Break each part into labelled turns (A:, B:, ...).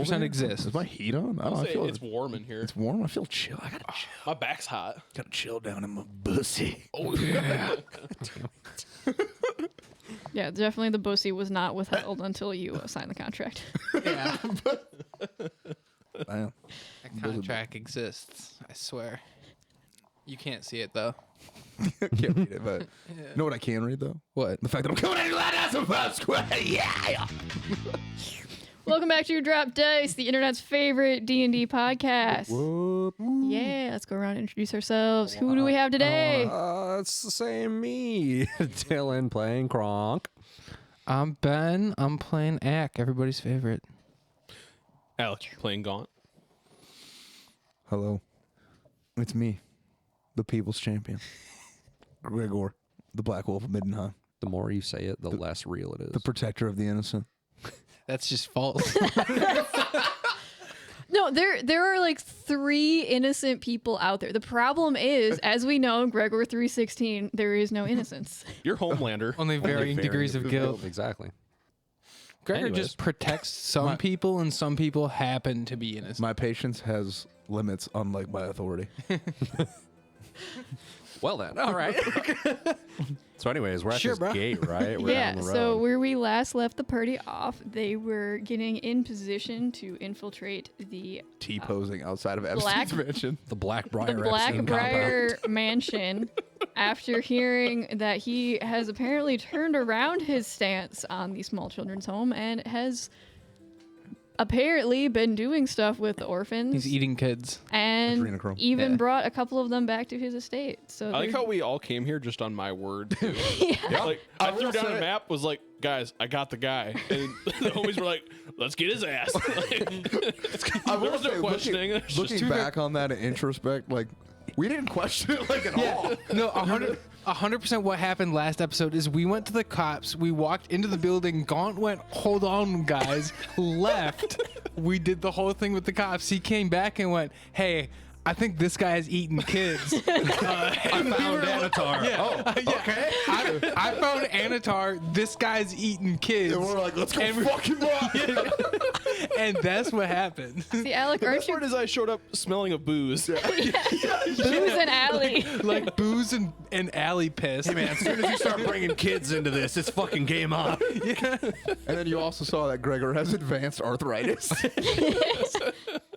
A: exists.
B: Is my heat on? I don't know. I feel
C: it's warm in here.
B: It's warm. I feel chill. I gotta chill.
C: My back's hot.
B: Gotta chill down in my bussy.
C: Oh yeah.
D: Yeah, definitely the bussy was not withheld until you signed the contract.
A: Yeah.
B: Damn.
A: That contract exists. I swear. You can't see it though.
B: Can't read it, but you know what I can read though?
A: What?
B: The fact that I'm coming in as a first square. Yeah.
D: Welcome back to Your Drop Dice, the internet's favorite D&D podcast.
E: Whoop.
D: Yeah, let's go around and introduce ourselves. Who do we have today?
E: It's the same me, Dylan playing Kronk.
A: I'm Ben. I'm playing Ack, everybody's favorite.
C: Alex, you're playing Gaunt.
B: Hello. It's me, the people's champion, Gregor, the Black Wolf of Middenheim,
E: The more you say it, the less real it is.
B: the protector of the innocent.
A: That's just false.
D: No, there are like 3 innocent people out there. The problem is, as we know, Gregor 316, there is no innocence.
C: You're Homelander.
A: Only varying degrees of guilt.
E: Exactly.
A: Gregor
E: Anyways.
A: just protects some people, and some people happen to be innocent.
B: My patience has limits, unlike my authority.
E: Well then, all right. So anyways, we're at
A: Sure,
E: this
A: bro.
E: gate, right? We're
D: Yeah,
E: down the
D: so
E: road.
D: where we last left the party off, they were getting in position to infiltrate the
B: T-posing outside of Epstein's
D: Black-
B: mansion.
E: the Blackbriar
D: the Blackbriar mansion after hearing that he has apparently turned around his stance on the small children's home and has apparently been doing stuff with the orphans
A: He's eating kids.
D: and
B: Adrenochrome.
D: even
A: Yeah.
D: brought a couple of them back to his estate. So
C: I like
D: they're-
C: how we all came here just on my word. Too.
D: yeah.
C: Like I
B: will
C: threw down
B: say-
C: a map, was like, guys, I got the guy, and the homies were like, let's get his ass.
B: I
C: There was no questioning. There's just
B: looking
C: two-
B: back on that in introspect, like, we didn't question it like at all.
A: No, 100% what happened last episode is we went to the cops, we walked into the building, Gaunt went, hold on, guys, left. We did the whole thing with the cops. He came back and went, hey, I think this guy is eating kids.
E: I found Annatar.
A: Yeah.
E: Oh, okay.
A: I found Annatar. This guy's eating kids.
B: And we're like, let's go
A: And we-
B: fucking rock.
A: And that's what happened.
D: See, Alec,
C: The
D: aren't
C: best
D: you
C: part is I showed up smelling of booze.
D: booze and alley?
A: Like booze and alley piss.
E: Man, as soon as you start bringing kids into this, it's fucking game on.
B: And then you also saw that Gregor has advanced arthritis.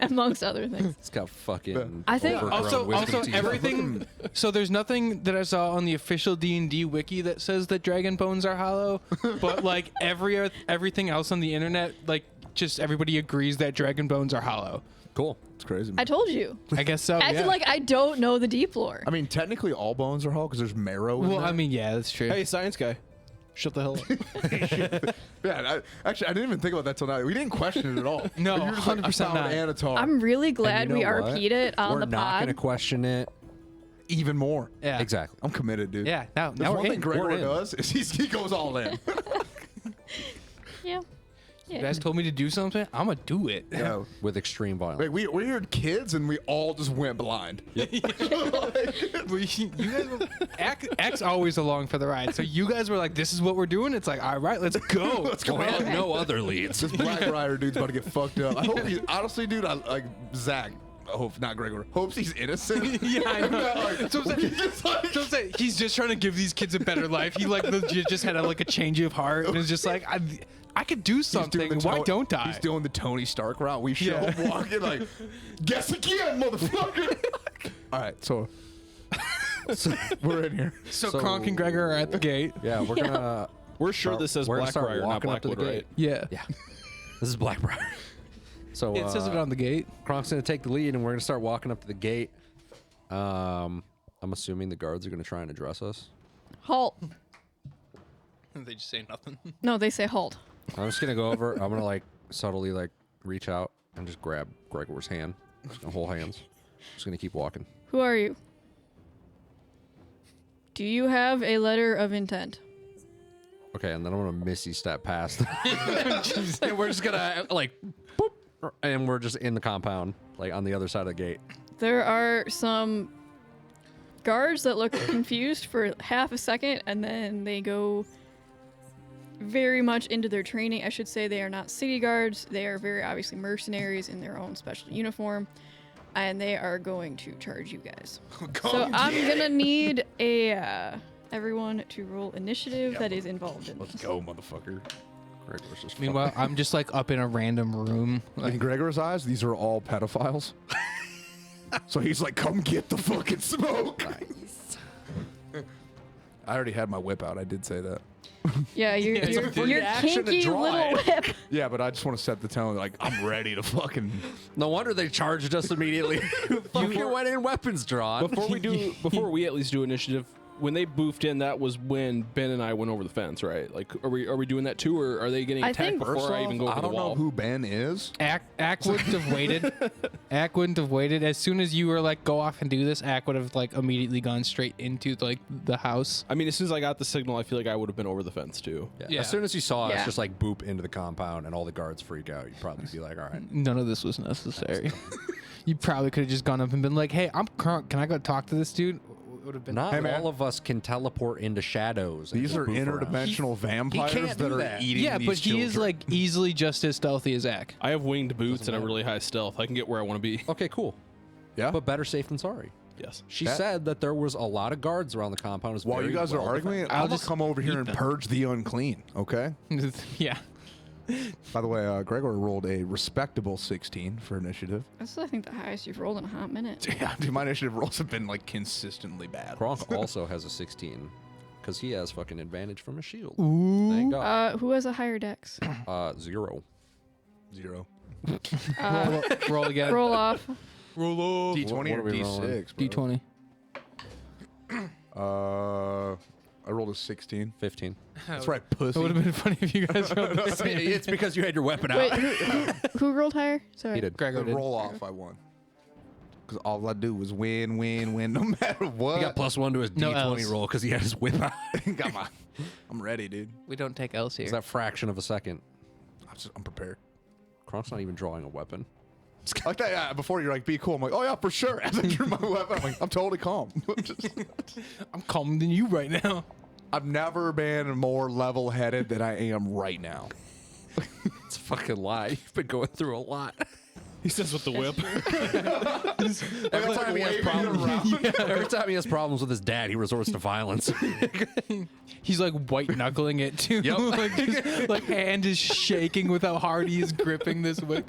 D: Amongst other things.
E: It's got fucking.
D: I think-
E: overgrown
A: Also,
E: wisdom teeth.
A: everything. So there's nothing that I saw on the official D&D wiki that says that dragon bones are hollow, but like everything else on the internet, like just everybody agrees that dragon bones are hollow.
E: Cool.
B: It's crazy.
D: I told you.
A: I guess so.
D: Acting
A: Yeah.
D: like I don't know the deep lore.
B: I mean, technically all bones are hollow because there's marrow in
A: Well,
B: there.
A: I mean, yeah, that's true.
C: Hey, science guy, shut the hell up.
B: Yeah, I didn't even think about that till now. We didn't question it at all.
A: No,
B: Like, you were just like,
A: 100%
B: I
A: not.
B: found Annatar.
D: I'm really glad
E: And you
D: we
E: know what?
D: RP'd it on
E: We're
D: the
E: not
D: pod.
E: going to question it.
B: even more.
A: Yeah.
E: Exactly.
B: I'm committed, dude.
A: Yeah. Now
B: There's
A: we're
B: one thing
A: in.
B: Gregor
E: We're in.
B: does is he goes all in.
D: Yeah.
A: You guys told me to do something. I'm gonna do it.
B: Yeah.
E: With extreme violence.
B: Like, we heard kids and we all just went blind.
A: You guys were X always along for the ride. So you guys were like, "This is what we're doing." It's like, all right, let's go.
B: Let's go.
E: We had no other leads.
B: This Blackbriar dude's about to get fucked up. I hope he's honestly, dude. I like Zach. I hope not Gregor. Hopes he's innocent.
A: Yeah, I know.
B: Like,
A: So I'm saying-
B: he's just like-
A: So I'm saying, he's just trying to give these kids a better life. He like legit just had a change of heart and is just like, I could do
B: he's doing
A: something.
B: the
A: Why
B: To-
A: don't I?
B: He's doing the Tony Stark route. We show
A: Yeah.
B: him walking like, guess again, motherfucker. All right, so we're in here.
A: so
E: So-
A: Kronk and Gregor are at the gate.
E: Yeah, we're gonna.
C: We're sure this says
E: we're gonna start
C: Blackbriar, not
E: walking up to the
C: Blackwood,
E: gate.
C: right?
A: Yeah.
E: Yeah. This is Blackbriar. So
A: It says it on the gate.
E: Kronk's gonna take the lead, and we're gonna start walking up to the gate. I'm assuming the guards are gonna try and address us.
D: Halt.
A: They just say nothing.
D: No, they say halt.
E: I'm just gonna go over. I'm gonna subtly reach out and just grab Gregor's hand. Just gonna hold hands. Just gonna keep walking.
D: Who are you? Do you have a letter of intent?
E: Okay, and then I'm gonna Missy step past. And we're just gonna boop, and we're just in the compound, on the other side of the gate.
D: There are some guards that look confused for half a second, and then they go very much into their training. I should say they are not city guards. They are very obviously mercenaries in their own special uniform, and they are going to charge you guys. So I'm gonna need a everyone to roll initiative that is involved in
B: Let's
D: this.
B: go, motherfucker.
E: Gregor's just
A: Meanwhile, I'm just like up in a random room.
B: In Gregor's eyes, these are all pedophiles. So he's like, come get the fucking smoke. I already had my whip out. I did say that.
D: Yeah, you're
E: action to
D: kinky
E: draw
D: little
E: it.
D: whip.
B: Yeah, but I just want to set the tone. Like, I'm ready to fucking.
E: No wonder they charged us immediately. You went in weapons drawn.
C: Before we at least do initiative, when they boofed in, that was when Ben and I went over the fence, right? Like, are we doing that too, or are they getting
D: I
C: attacked
D: think-
C: before
B: First
C: I even go
B: off,
C: over
B: I
C: the
B: don't know
C: wall?
B: who Ben is.
A: Ack wouldn't have waited. Ack wouldn't have waited. As soon as you were like, go off and do this, Ack would have like immediately gone straight into like the house.
C: I mean, as soon as I got the signal, I feel like I would have been over the fence too.
A: Yeah.
E: As soon as you saw us
D: Yeah.
E: just like boop into the compound and all the guards freak out, you'd probably be like, all right.
A: None of this was necessary. You probably could have just gone up and been like, hey, I'm crunk. Can I go talk to this dude? Would have been
E: Not
B: Hey, man.
E: all of us can teleport into shadows. and
B: These
E: just
B: are
E: boof around.
B: interdimensional vampires
E: can't
B: that
E: do
B: are
E: that.
B: eating
A: yeah,
B: these
A: but he is
B: children.
A: like easily just as stealthy as Ack.
C: I have winged boots and a really high stealth. I can get where I want to be.
E: Okay, cool.
B: Yeah.
E: But better safe than sorry.
C: Yes.
E: She
B: That-
E: said that there was a lot of guards around the compound. It was
B: While
E: very
B: you guys are
E: well
B: arguing,
E: defended.
A: I'll
B: I'll
A: just
B: just come over here
A: eat
B: and
A: them.
B: purge the unclean. Okay.
A: Yeah.
B: By the way, Gregor rolled a respectable 16 for initiative.
D: That's I think the highest you've rolled in a hot minute.
B: Yeah, dude, my initiative rolls have been like consistently bad.
E: Kronk also has a 16 because he has fucking advantage from a shield.
A: Ooh.
E: Thank God.
D: Who has a higher dex?
E: 0.
B: 0.
A: Roll again.
D: Roll off.
B: Roll off. D20
E: What
B: or
E: are we rolling?
B: D6? bro?
A: D20.
B: I rolled a 16.
E: 15.
B: That's right,
A: It would
B: pussy.
A: have been funny if you guys rolled this.
E: It's because you had your weapon out.
D: Wait, who rolled higher? Sorry.
E: He did.
A: Gregor
B: The
A: did.
B: roll off, I won. Because all I do was win, no matter what.
E: He got +1 to his
A: No
E: D20
A: Ls.
E: roll because he had his whip out.
B: Got my. I'm ready, dude.
A: We don't take L's here.
E: It's that fraction of a second.
B: I'm prepared.
E: Kronk's not even drawing a weapon.
B: Like that, yeah, before you're like, be cool. I'm like, oh yeah, for sure. As I drew my weapon, I'm like, I'm totally calm.
A: I'm calmer than you right now.
B: I've never been more level-headed than I am right now.
E: It's a fucking lie. You've been going through a lot.
C: He says with the whip.
E: Every time he has problems. Every time he has problems with his dad, he resorts to violence.
A: He's like white knuckling it too.
E: Yep.
A: Like, just, like hand is shaking with how hard he is gripping this whip.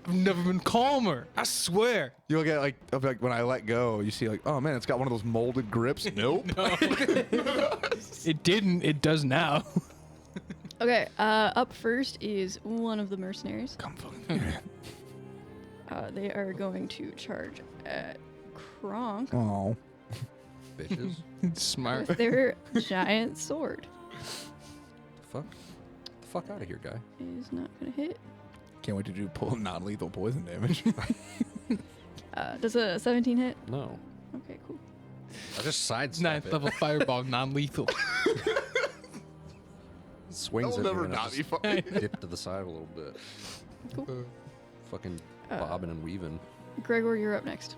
A: I've never been calmer. I swear.
B: You look at like when I let go, you see like, oh man, it's got one of those molded grips. Nope.
A: It didn't. It does now.
D: Okay. Up first is one of the mercenaries.
B: Come fucking here.
D: They are going to charge at Kronk
B: Oh.
E: Bitches.
A: Smart.
D: with their giant sword.
E: Fuck. The fuck out of here, guy.
D: Is not gonna hit.
B: Can't wait to do non-lethal poison damage.
D: Does a 17 hit?
E: No.
D: Okay, cool.
E: I just sidestep
A: Ninth
E: it.
A: level fireball, non-lethal.
E: Swings
B: That'll
E: at
B: never
E: me and I
B: not be
E: just
B: funny.
E: dip to the side a little bit.
D: Cool.
E: Fucking bobbing and weaving.
D: Gregor, you're up next.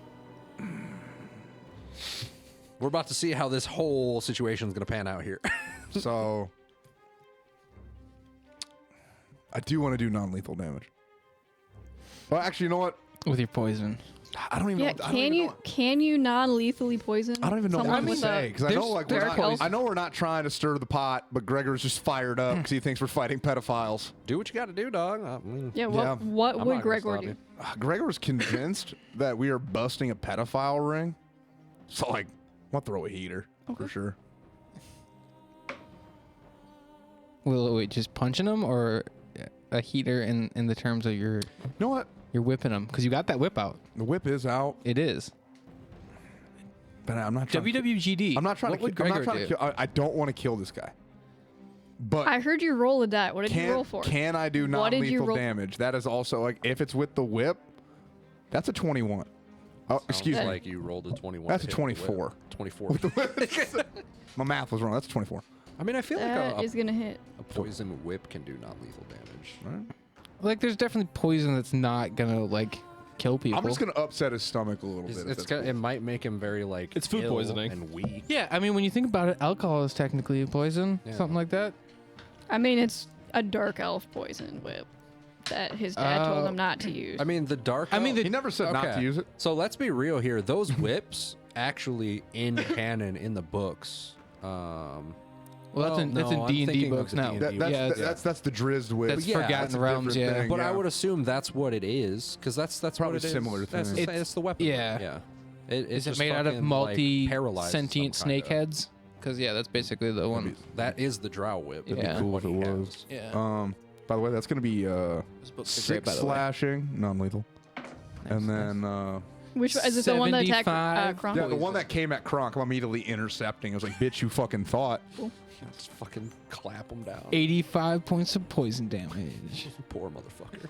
E: We're about to see how this whole situation is going to pan out here.
B: So, I do want to do non-lethal damage. Well, actually, you know what?
A: With your poison.
B: I don't even
D: Yeah,
B: know. I don't even know.
D: can you non-lethally poison?
B: I don't even know
D: someone
B: what to
D: with
B: say
D: a-
B: because I know like we're
D: dark
B: not,
D: elf?
B: I know we're not trying to stir the pot, but Gregor's just fired up because he thinks we're fighting pedophiles.
E: Do what you got to do, dog. I mean,
D: Yeah,
B: Yeah.
D: what
E: I'm
D: would
E: not gonna
D: Gregor
E: stop
D: do?
E: you.
B: Gregor's convinced that we are busting a pedophile ring, so like, we'll throw a heater for sure.
A: Wait, just punching him or a heater in the terms of
B: You know what?
A: you're whipping him? Because you got that whip out.
B: The whip is out,
A: It is.
B: but I'm not trying.
A: WWGD.
B: I'm not trying
A: What
B: to.
A: would
B: I'm not
A: Gregor
B: trying to
A: do?
B: kill. I don't want to kill this guy. But
D: I heard you roll a die. What did you roll for?
B: can I do
D: What did you
B: non-lethal
D: roll-
B: damage? That is also like if it's with the whip, that's a 21. Oh,
E: Sounds
B: excuse me.
E: like you rolled a 21.
B: That's
E: to
B: a
E: hit the whip.
B: 24.
E: 24.
B: My math was wrong. That's a 24.
E: I mean, I feel like
D: That is
E: a
D: gonna hit.
E: poison whip can do non-lethal damage.
B: Right?
A: Like, there's definitely poison that's not gonna like kill people.
B: I'm just gonna upset his stomach a little bit. if
E: It's
B: that's
E: gonna,
B: cool.
E: it might make him very like
C: It's food
E: ill
C: poisoning.
E: and weak.
A: Yeah, I mean, when you think about it, alcohol is technically a poison,
E: Yeah.
A: something like that.
D: I mean, it's a dark elf poison whip that his dad told him not to use.
E: I mean, the dark.
A: I mean,
E: elf-
B: He never said not to use it.
E: So let's be real here. Those whips actually in canon in the books.
A: Well, that's in
E: I'm
A: D&D
E: thinking of
A: books
E: the
A: now.
E: D&D.
B: That's the Drizzed whip.
A: That's
E: yeah,
A: Forgotten
B: that's a
A: Realms,
B: different
A: yeah.
B: thing,
E: But I would assume that's what it is, because that's
B: Probably
E: what it is.
B: similar
E: That's
B: thing.
E: it's the weapon.
A: Yeah.
E: yeah.
A: Is it
E: just
A: made out of
E: fucking, like, paralyzes
A: multi-sentient
E: some
A: snake
E: kinda.
A: heads? Because, yeah, that's basically the one.
E: That is the drow whip.
A: It'd be
B: cool
E: What
B: if it
E: he
B: was.
E: has.
A: Yeah.
B: By the way, that's gonna be
A: This book's
B: 6
A: great, by the way.
B: slashing, non-lethal, and then
D: Which is it the one that attacked
A: 75.
D: Kronk?
B: yeah, the one that came at Kronk, I'm immediately intercepting. I was like, "Bitch, you fucking thought."
E: Just fucking clap him down.
A: 85 points of poison damage.
E: Poor motherfucker.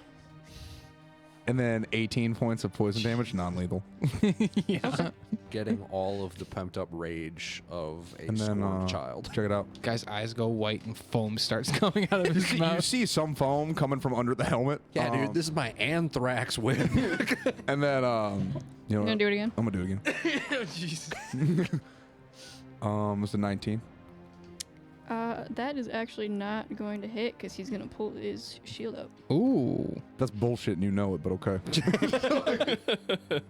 B: And then 18 points of poison damage, non-lethal.
A: Yeah.
E: Getting all of the pent up rage of a
B: And then
E: scorned child.
B: check it out.
A: Guy's eyes go white and foam starts coming out of his
B: You
A: mouth.
B: see some foam coming from under the helmet.
E: Yeah, dude, this is my anthrax whip.
B: And then you know,
D: You gonna do it again?
B: I'm gonna do it again. It's a 19.
D: That is actually not going to hit because he's gonna pull his shield up.
A: Ooh.
B: That's bullshit, and you know it, but okay.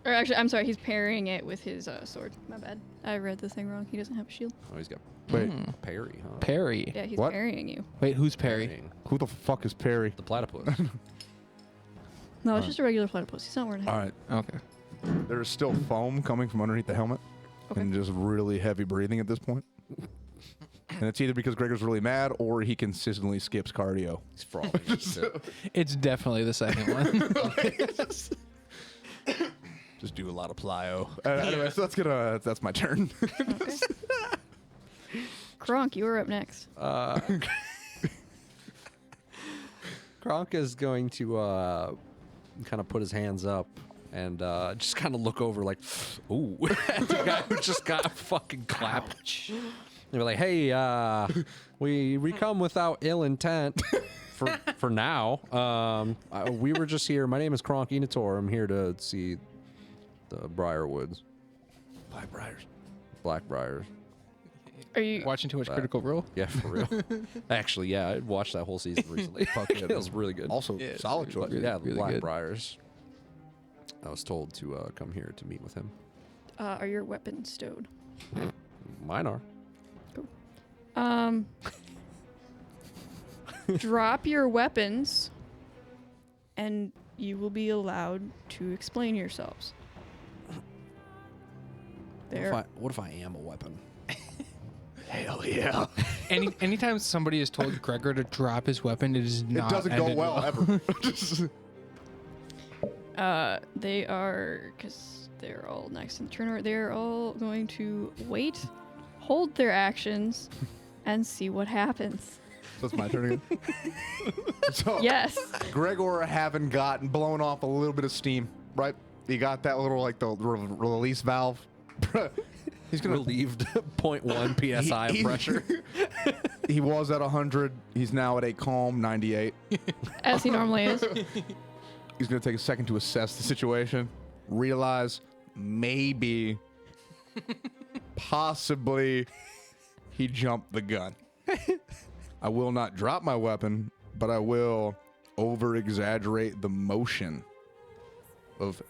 D: Or actually, I'm sorry, he's parrying it with his sword. My bad. I read the thing wrong. He doesn't have a shield.
E: Oh, he's got
B: Wait,
E: parry, huh?
A: Perry.
D: Yeah, he's
B: What?
D: parrying you.
A: Wait, who's Perry?
E: Parrying.
B: who the fuck is Perry?
E: The platypus.
D: No, it's just a regular platypus. He's not wearing a
B: All
D: hat.
B: right,
A: Okay.
B: there is still foam coming from underneath the helmet,
D: Okay.
B: and just really heavy breathing at this point. And it's either because Gregor's really mad or he consistently skips cardio.
E: He's frothing. and shit.
A: It's definitely the second one.
B: Just do a lot of plyo. Anyway, so that's my turn.
D: Okay. Kronk, you are up next.
E: Kronk is going to kind of put his hands up and just kind of look over like, ooh, at the guy who just got fucking clapped. They're like, hey, we come without ill intent for now. We were just here. My name is Kronk Annatar. I'm here to see the Briarwoods. Blackbriars.
D: Are you?
A: Watching too much Critical Role?
E: Yeah, for real. Actually, yeah, I watched that whole season recently. Fuck it was really good.
B: Also,
A: Yeah,
B: solid
A: really
B: choice.
A: good.
E: Yeah, the
A: really good.
E: Blackbriars. I was told to come here to meet with him.
D: Are your weapons stowed?
E: Mine are.
D: Drop your weapons, and you will be allowed to explain yourselves. There.
E: What if I am a weapon?
B: Hell yeah.
A: Anytime somebody is told Gregor to drop his weapon, it is
B: It
A: not.
B: doesn't go
A: ended
B: well ever.
D: They are, because they're all next in the turn order, they're all going to wait, hold their actions, and see what happens.
B: That's my turn again. So,
D: Yes.
B: Gregor having gotten blown off a little bit of steam, right? He got that little, like, the release valve. He's gonna
E: Relieved 0.1 psi
B: He-
E: of pressure.
B: He was at 100. He's now at a calm 98.
D: As he normally is.
B: He's gonna take a second to assess the situation, realize maybe, possibly, he jumped the gun. I will not drop my weapon, but I will over-exaggerate the motion of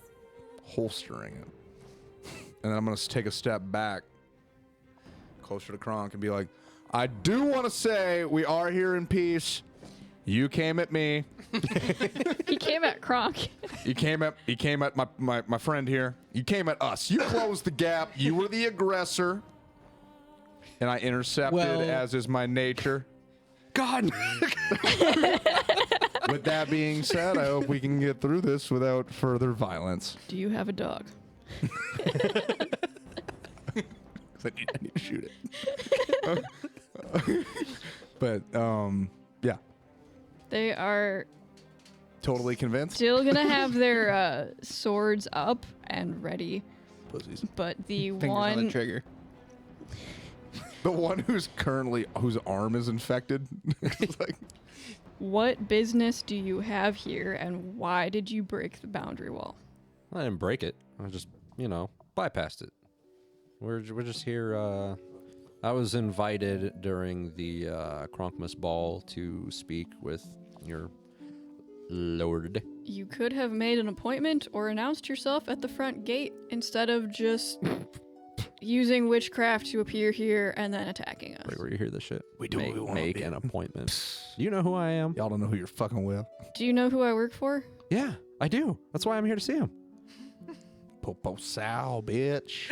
B: holstering it. And then I'm going to take a step back, closer to Kronk, and be like, I do want to say we are here in peace. You came at me.
D: He came at Kronk.
B: You came at my friend here. You came at us. You closed the gap. You were the aggressor. And I intercepted,
A: Well-
B: as is my nature.
E: God.
B: With that being said, I hope we can get through this without further violence.
D: Do you have a dog?
B: 'Cause I need to shoot it. But, yeah.
D: They are
B: Totally convinced?
D: still going to have their swords up and ready,
B: Pussies.
D: but the
A: Fingers on
D: one...
A: the trigger.
B: The one whose arm is infected. It's like,
D: What business do you have here, and why did you break the boundary wall?
E: I didn't break it. I just, bypassed it. We're just here I was invited during the Kronkmas Ball to speak with your lord.
D: You could have made an appointment or announced yourself at the front gate instead of just using witchcraft to appear here and then attacking us.
E: Right where you hear this shit.
B: We do what we wanna
E: make
B: be.
E: an appointment. You know who I am?
B: Y'all don't know who you're fucking with.
D: Do you know who I work for?
E: Yeah, I do. That's why I'm here to see him.
B: Popo Sal, bitch.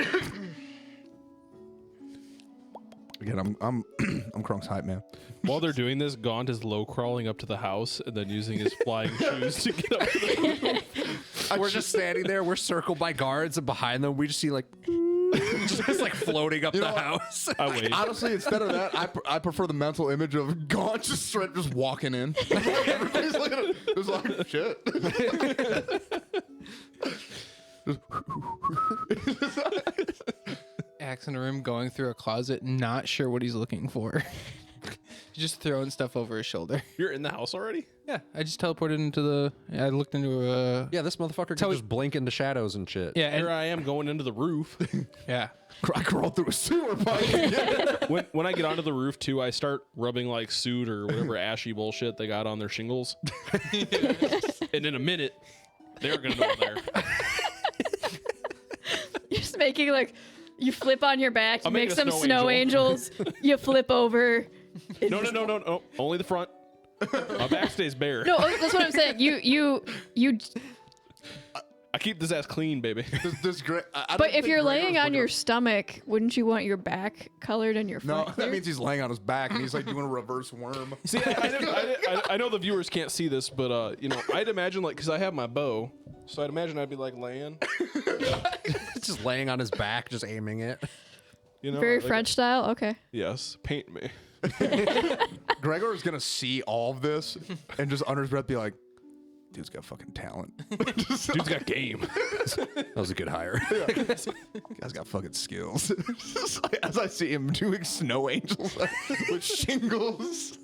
B: Again, I'm Kronk's hype man.
C: While they're doing this, Gaunt is low crawling up to the house and then using his flying shoes to get up to the roof.
E: We're just standing there. We're circled by guards, and behind them, we just see like, just like floating up the house.
C: I wait.
B: Honestly, instead of that, I prefer the mental image of Gaunt just straight just walking in. Everybody's looking at it. It's like shit.
A: Axe in a room, going through a closet, not sure what he's looking for. He's just throwing stuff over his shoulder.
C: You're in the house already?
A: Yeah, I just teleported into the. I looked into a.
E: Yeah, this motherfucker can just blink into shadows and shit.
A: Yeah,
C: Here
A: and,
C: I am going into the roof.
A: yeah.
B: I crawled through a sewer pipe.
C: When I get onto the roof too, I start rubbing like soot or whatever ashy bullshit they got on their shingles. And in a minute, they're gonna know I'm there.
D: You're just making like, you flip on your back, you
C: I'm
D: make
C: making a
D: some
C: snow
D: snow angels, you flip over.
C: No. Only the front. My back stays bare.
D: No, that's what I'm saying. You.
C: I keep this ass clean, baby.
B: This great.
D: But if you're laying on your stomach, wouldn't you want your back colored and your
B: no,
D: front
B: that
D: clear?
B: means he's laying on his back and he's like doing a reverse worm.
C: See, I know the viewers can't see this, but I'd imagine like because I have my bow, so I'd imagine I'd be like laying.
E: Just laying on his back, just aiming it.
D: Very
C: like,
D: French style? Okay.
C: Yes, paint me.
B: Gregor is gonna see all of this and just under his breath be like, "Dude's got fucking talent.
C: Dude's got game."
E: That was a good hire.
B: Guy's got fucking skills." As I see him doing snow angels with shingles.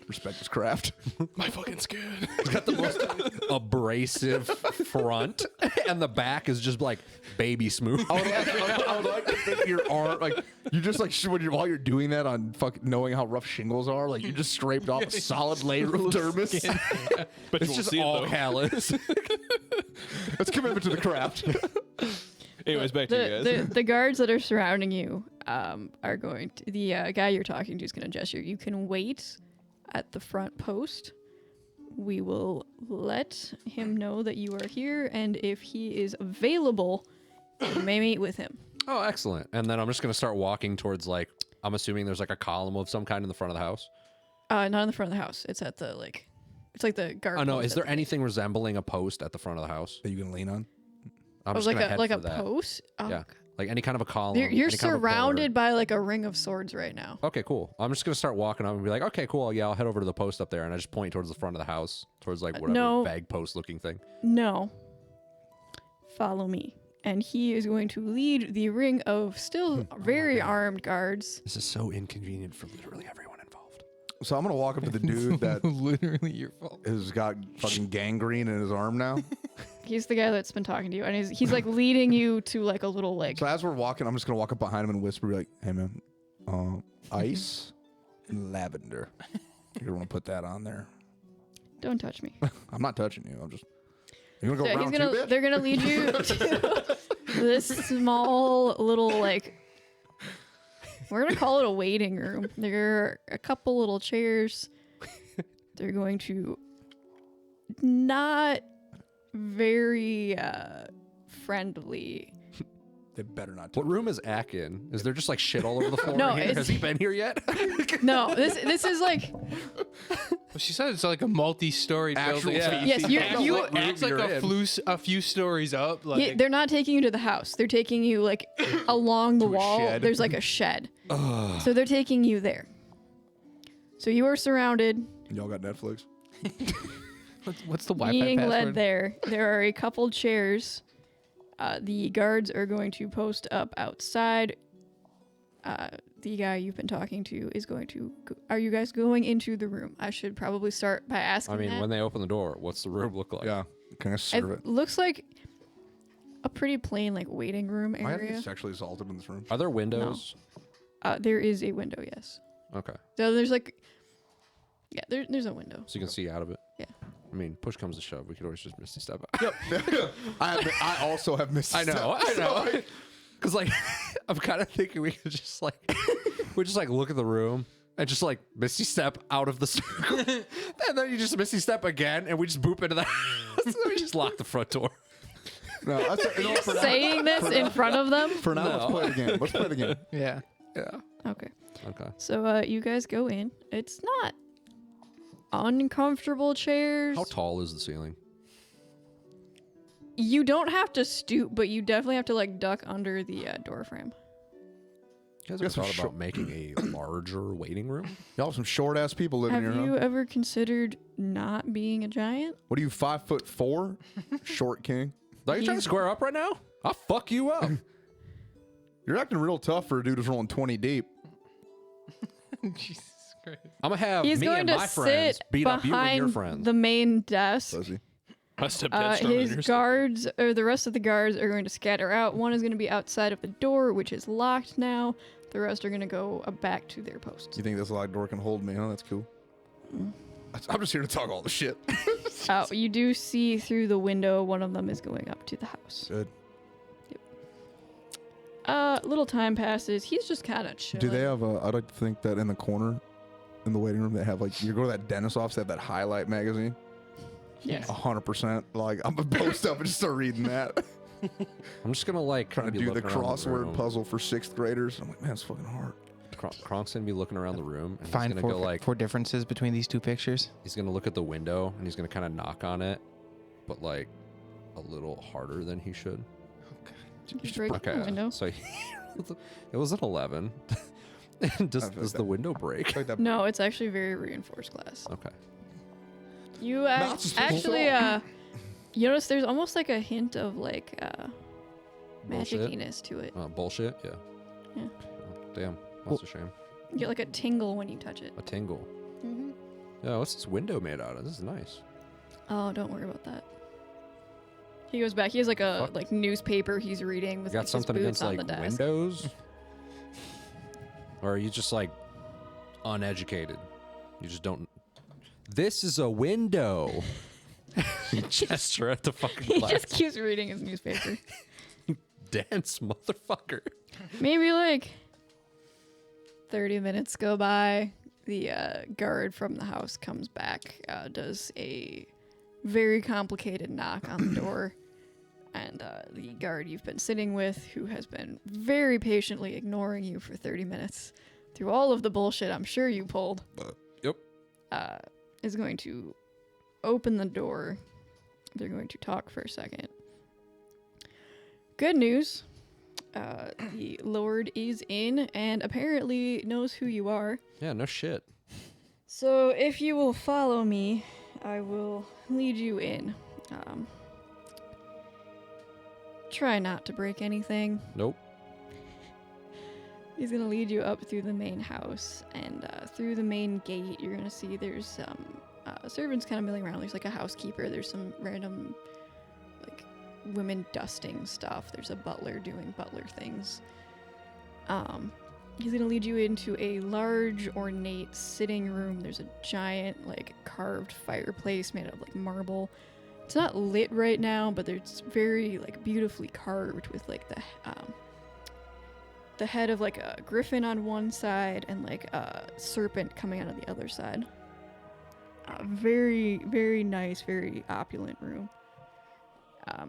B: Respect his craft.
C: My fucking skin.
E: He's got the most abrasive front, and the back is just like baby smooth.
B: I would like to think your arm, like you just like while you're doing that on fucking knowing how rough shingles are, like you just scraped off a solid layer of dermis.
C: But
E: It's just all callous.
B: That's commitment to the craft.
C: Anyways, back to you guys.
D: The guards that are surrounding you are going to, the guy you're talking to is going to gesture. You can wait at the front post. We will let him know that you are here, and if he is available, you may meet with him.
E: Oh, excellent. And then I'm just going to start walking towards, like, I'm assuming there's like a column of some kind in the front of the house.
D: Not in the front of the house. It's at the, like, it's like the guard
E: Oh, no.
D: post
E: Is
D: at
E: there
D: the-
E: anything resembling a post at the front of the house?
B: Are you gonna lean on?
E: I'm
D: Oh,
E: just
D: like
E: gonna
D: a
E: head
D: like
E: for
D: a
E: that.
D: post? Oh,
E: Yeah. Like any kind of a column.
D: You're
E: any kind of a pillar.
D: surrounded by like a ring of swords right now.
E: Okay, cool. I'm just going to start walking. I'm going to be like, okay, cool. Yeah, I'll head over to the post up there. And I just point towards the front of the house, towards like whatever
D: no.
E: bag post looking thing.
D: No. Follow me. And he is going to lead the ring of still very armed guards.
E: This is so inconvenient for literally everyone involved.
B: So I'm gonna walk up to the dude that
A: Literally your fault.
B: has got fucking gangrene in his arm now.
D: He's the guy that's been talking to you, and he's like leading you to like a little like.
B: So as we're walking, I'm just gonna walk up behind him and whisper, be like, "Hey man, ice and lavender. You're gonna want to put that on there."
D: Don't touch me.
B: I'm not touching you. I'm just. You gonna go
D: So
B: round two, bitch?
D: they're gonna lead you to this small little like. We're gonna call it a waiting room. There are a couple little chairs. They're going to not very friendly.
B: They better not.
E: What room is Ack in? Is there just like shit all over the floor?
D: No,
E: in here?
D: it's-
E: Has he been here yet?
D: No, this is like
A: Well, she said it's like a multi-story
B: Actual
A: building.
B: species.
D: yes, you
A: Acts like a few stories up. Like,
D: yeah, they're not taking you to the house. They're taking you like along the
B: To a
D: wall.
B: shed.
D: There's like a shed. So they're taking you there. So you are surrounded,
B: Y'all got Netflix?
A: what's the Wi-Fi
D: being
A: password?
D: led there. There are a couple chairs. The guards are going to post up outside. The guy you've been talking to is going to. Are you guys going into the room? I should probably start by asking.
E: I mean,
D: that.
E: when they open the door, what's the room look like?
B: Yeah. Can I serve it?
D: It looks like a pretty plain like waiting room
B: Am I
D: area.
B: getting sexually assaulted in this room?
E: Are there windows?
D: There is a window, yes.
E: Okay.
D: So there's like, yeah, there's a window.
E: So you can see out of it.
D: Yeah.
E: I mean, push comes to shove. We could always just Misty Step out. Yep.
B: I also have missed.
E: I know. Because like, I'm kind of thinking we could just like, look at the room and just like Misty Step out of the circle, and then you just Misty Step again, and we just boop into the house. And we just lock the front door.
B: No, for now,
D: Saying this in front of them?
B: for now, let's play it again. Let's play it again.
A: Yeah.
E: Yeah.
D: Okay.
E: Okay.
D: So you guys go in. It's not uncomfortable chairs.
E: How tall is the ceiling?
D: You don't have to stoop, but you definitely have to like duck under the door frame.
E: You guys
B: got
E: ever
B: some
E: thought about making a larger waiting room?
B: Y'all have some short ass people living
D: Have
B: here,
D: you
B: huh?
D: ever considered not being a giant?
B: What are you, 5'4"? Short king?
E: Are you trying to square up right now? I'll fuck you up.
B: You're acting real tough for a dude who's rolling 20 deep.
A: Jesus Christ.
E: I'm gonna have
D: He's
E: me
D: going
E: and
D: to
E: my friends
D: sit
E: beat up you and your
D: behind
E: friends.
D: the main desk.
B: Does he?
C: My stepdad's stronger than
D: His
C: your stepdad.
D: guards, or the rest of the guards, are going to scatter out. One is going to be outside of the door, which is locked now. The rest are going to go back to their posts.
B: You think this locked door can hold me, huh? That's cool. I'm just here to talk all the shit.
D: You do see through the window one of them is going up to the house.
B: Good.
D: Little time passes. He's just kind of chilling.
B: Do they have I'd like to think that in the corner, in the waiting room, they have like, you go to that dentist office, they have that highlight magazine.
D: Yes.
B: 100%. Like, I'm gonna post up and just start reading that.
E: I'm just gonna like
B: Trying to
E: be
B: do the
E: looking around
B: crossword
E: room.
B: puzzle for 6th graders. I'm like, man, it's fucking hard.
E: Kronk's gonna be looking around the room, and
A: Find
E: he's gonna go like,
A: four differences between these two pictures.
E: he's gonna look at the window, and he's gonna kind of knock on it, but like a little harder than he should.
D: You break the window.
E: So it was an 11. And does
B: I feel
E: does
B: like
E: the window break?
B: Like that.
D: No, it's actually very reinforced glass.
E: Okay.
D: You
B: Not suspicious
D: actually,
B: at
D: you notice there's almost like a hint of like
E: Bullshit?
D: magiciness to it.
E: Bullshit. Yeah.
D: Yeah.
E: Oh, damn. That's a shame.
D: You get like a tingle when you touch it.
E: A tingle.
D: Mm-hmm.
E: Yeah. What's this window made out of? This is nice.
D: Oh, don't worry about that. He goes back. He has like a
E: Fuck.
D: like newspaper he's reading with
E: You got
D: like,
E: something
D: his boots
E: against
D: on
E: like
D: the desk.
E: windows? Or are you just like uneducated? You just don't. This is a window. You gesture at the fucking
D: He
E: glass.
D: just keeps reading his newspaper.
E: Dance, motherfucker.
D: Maybe like 30 minutes go by. The guard from the house comes back, does a very complicated knock on the door. And the guard you've been sitting with, who has been very patiently ignoring you for 30 minutes through all of the bullshit I'm sure you pulled,
E: Yep.
D: is going to open the door. They're going to talk for a second. Good news. The Lord is in and apparently knows who you are.
E: Yeah, no shit.
D: So if you will follow me, I will lead you in. Try not to break anything.
E: Nope.
D: He's gonna lead you up through the main house, and through the main gate, you're gonna see there's some servants kind of milling around. There's like a housekeeper. There's some random like women dusting stuff. There's a butler doing butler things. He's gonna lead you into a large, ornate sitting room. There's a giant, like, carved fireplace made out of like marble. It's not lit right now, but it's very like beautifully carved with like the head of like a griffin on one side and like a serpent coming out of the other side. Very, very nice, very opulent room.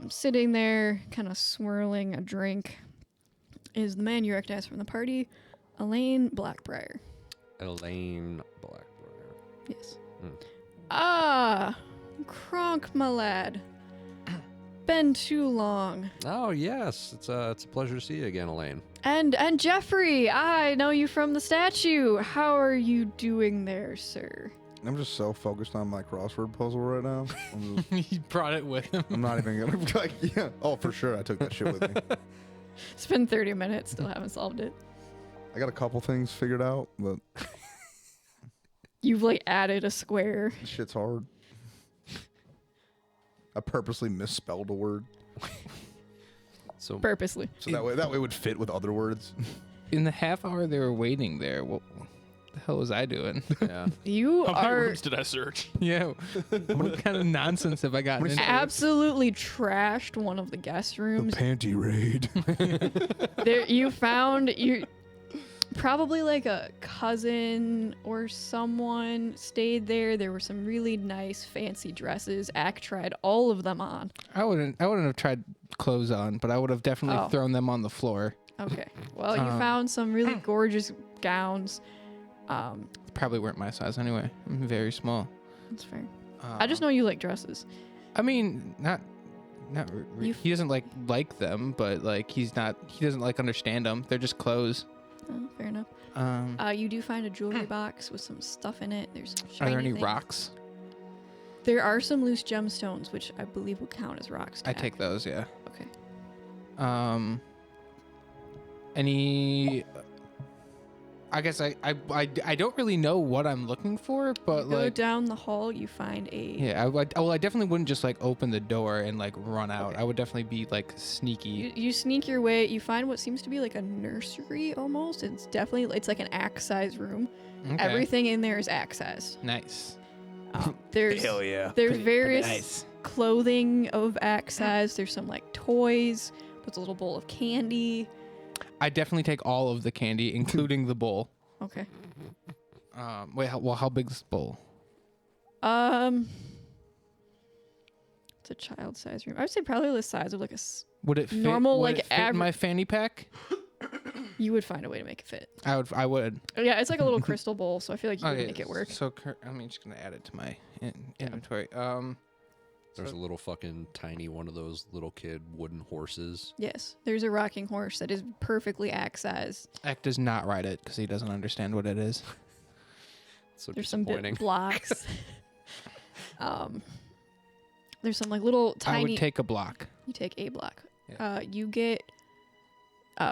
D: Sitting there, kind of swirling a drink, is the man you recognize from the party, Elaine Blackbriar.
E: Elaine Blackbriar.
D: Yes.
E: Mm.
D: Ah, Kronk, my lad. Been too long.
E: Oh yes, it's a pleasure to see you again, Elaine.
D: And Jeffrey, I know you from the statue. How are you doing there, sir?
B: I'm just so focused on my crossword puzzle right now.
A: He brought it with him.
B: I'm not even gonna be like, yeah. Oh, for sure, I took that shit with me.
D: It's been 30 minutes, still haven't solved it.
B: I got a couple things figured out, but
D: You've like added a square.
B: this shit's hard. I purposely misspelled a word
E: So
D: Purposely.
B: so that way it would fit with other words.
A: in the half hour they were waiting there, what the hell was I doing?
E: Yeah.
D: You
C: How many
D: are
C: rooms did I search?
A: Yeah. What kind of nonsense have I gotten into?
D: absolutely trashed one of the guest rooms.
B: Panty raid.
D: There, you found you probably like a cousin or someone stayed there. There were some really nice fancy dresses. Ack tried all of them on.
A: I wouldn't have tried clothes on, but I would have definitely
D: Oh.
A: thrown them on the floor.
D: Okay. Well, you found some really gorgeous gowns.
A: Probably weren't my size anyway. I'm very small.
D: That's fair. I just know you like dresses.
A: I mean, not
D: You-
A: he doesn't like them, but like he doesn't like understand them. They're just clothes.
D: Oh, fair enough. You do find a jewelry box with some stuff in it. There's some
A: Are
D: shiny
A: there any
D: things.
A: rocks?
D: There are some loose gemstones, which I believe would count as rocks. to
A: I
D: Ack.
A: take those, yeah.
D: Okay.
A: Any I guess I don't really know what I'm looking for, but
D: Go
A: like
D: down the hall, you find a.
A: yeah, I definitely wouldn't just like open the door and like run out.
D: Okay.
A: I would definitely be like sneaky.
D: You sneak your way. You find what seems to be like a nursery almost. It's like an axe-sized room.
A: Okay.
D: Everything in there is axe-sized.
A: Nice.
D: There's
B: yeah.
D: there's
A: Pretty
D: various
A: nice.
D: clothing of axe-sized. There's some like toys. There's a little bowl of candy.
A: I definitely take all of the candy, including the bowl.
D: Okay.
A: Wait, how big's the bowl?
D: It's a child-sized room. I would say probably the size of like
A: Would it fit,
D: Normal,
A: would
D: like,
A: it fit in my fanny pack?
D: You would find a way to make it fit.
A: I would.
D: Yeah, it's like a little crystal bowl, so I feel like you
A: Okay,
D: could make it work.
A: So I'm just gonna add it to my inventory.
E: There's a little fucking tiny one of those little kid wooden horses.
D: Yes, there's a rocking horse that is perfectly axe-sized.
A: Ack does not ride it because he doesn't understand what it is.
E: So
D: There's some
E: disappointing.
D: bit blocks. There's some like little
A: I
D: tiny.
A: would take a block.
D: You take a block.
A: Yeah.
D: You get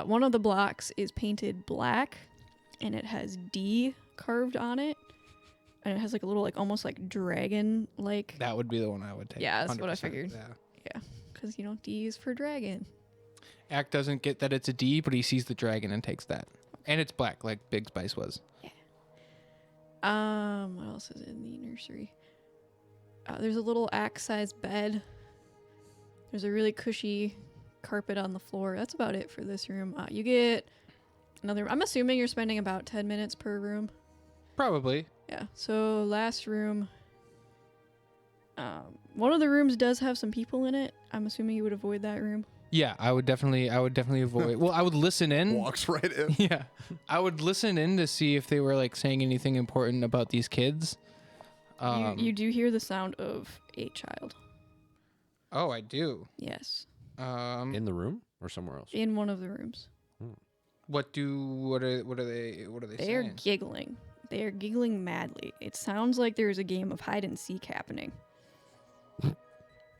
D: one of the blocks is painted black, and it has D carved on it, and it has like a little like almost like dragon like.
A: That would be the one I would take.
D: Yeah, that's what I
A: 100%.
D: figured.
A: Yeah.
D: Because D is for dragon.
A: Ack doesn't get that it's a D, but he sees the dragon and takes that. And it's black, like Big Spice was.
D: What else is in the nursery? There's a little axe-sized bed. There's a really cushy carpet on the floor. That's about it for this room. You get another. I'm assuming you're spending about 10 minutes per room.
A: Probably.
D: Yeah. So last room. One of the rooms does have some people in it. I'm assuming you would avoid that room.
A: Yeah, I would definitely avoid. Well, I would listen in.
B: Walks right in.
A: Yeah, I would listen in to see if they were like saying anything important about these kids.
D: You do hear the sound of a child.
A: Oh, I do.
D: Yes.
E: In the room or somewhere else?
D: In one of the rooms.
A: What are they
D: They are
A: saying?
D: giggling. They are giggling madly. It sounds like there's a game of hide and seek happening.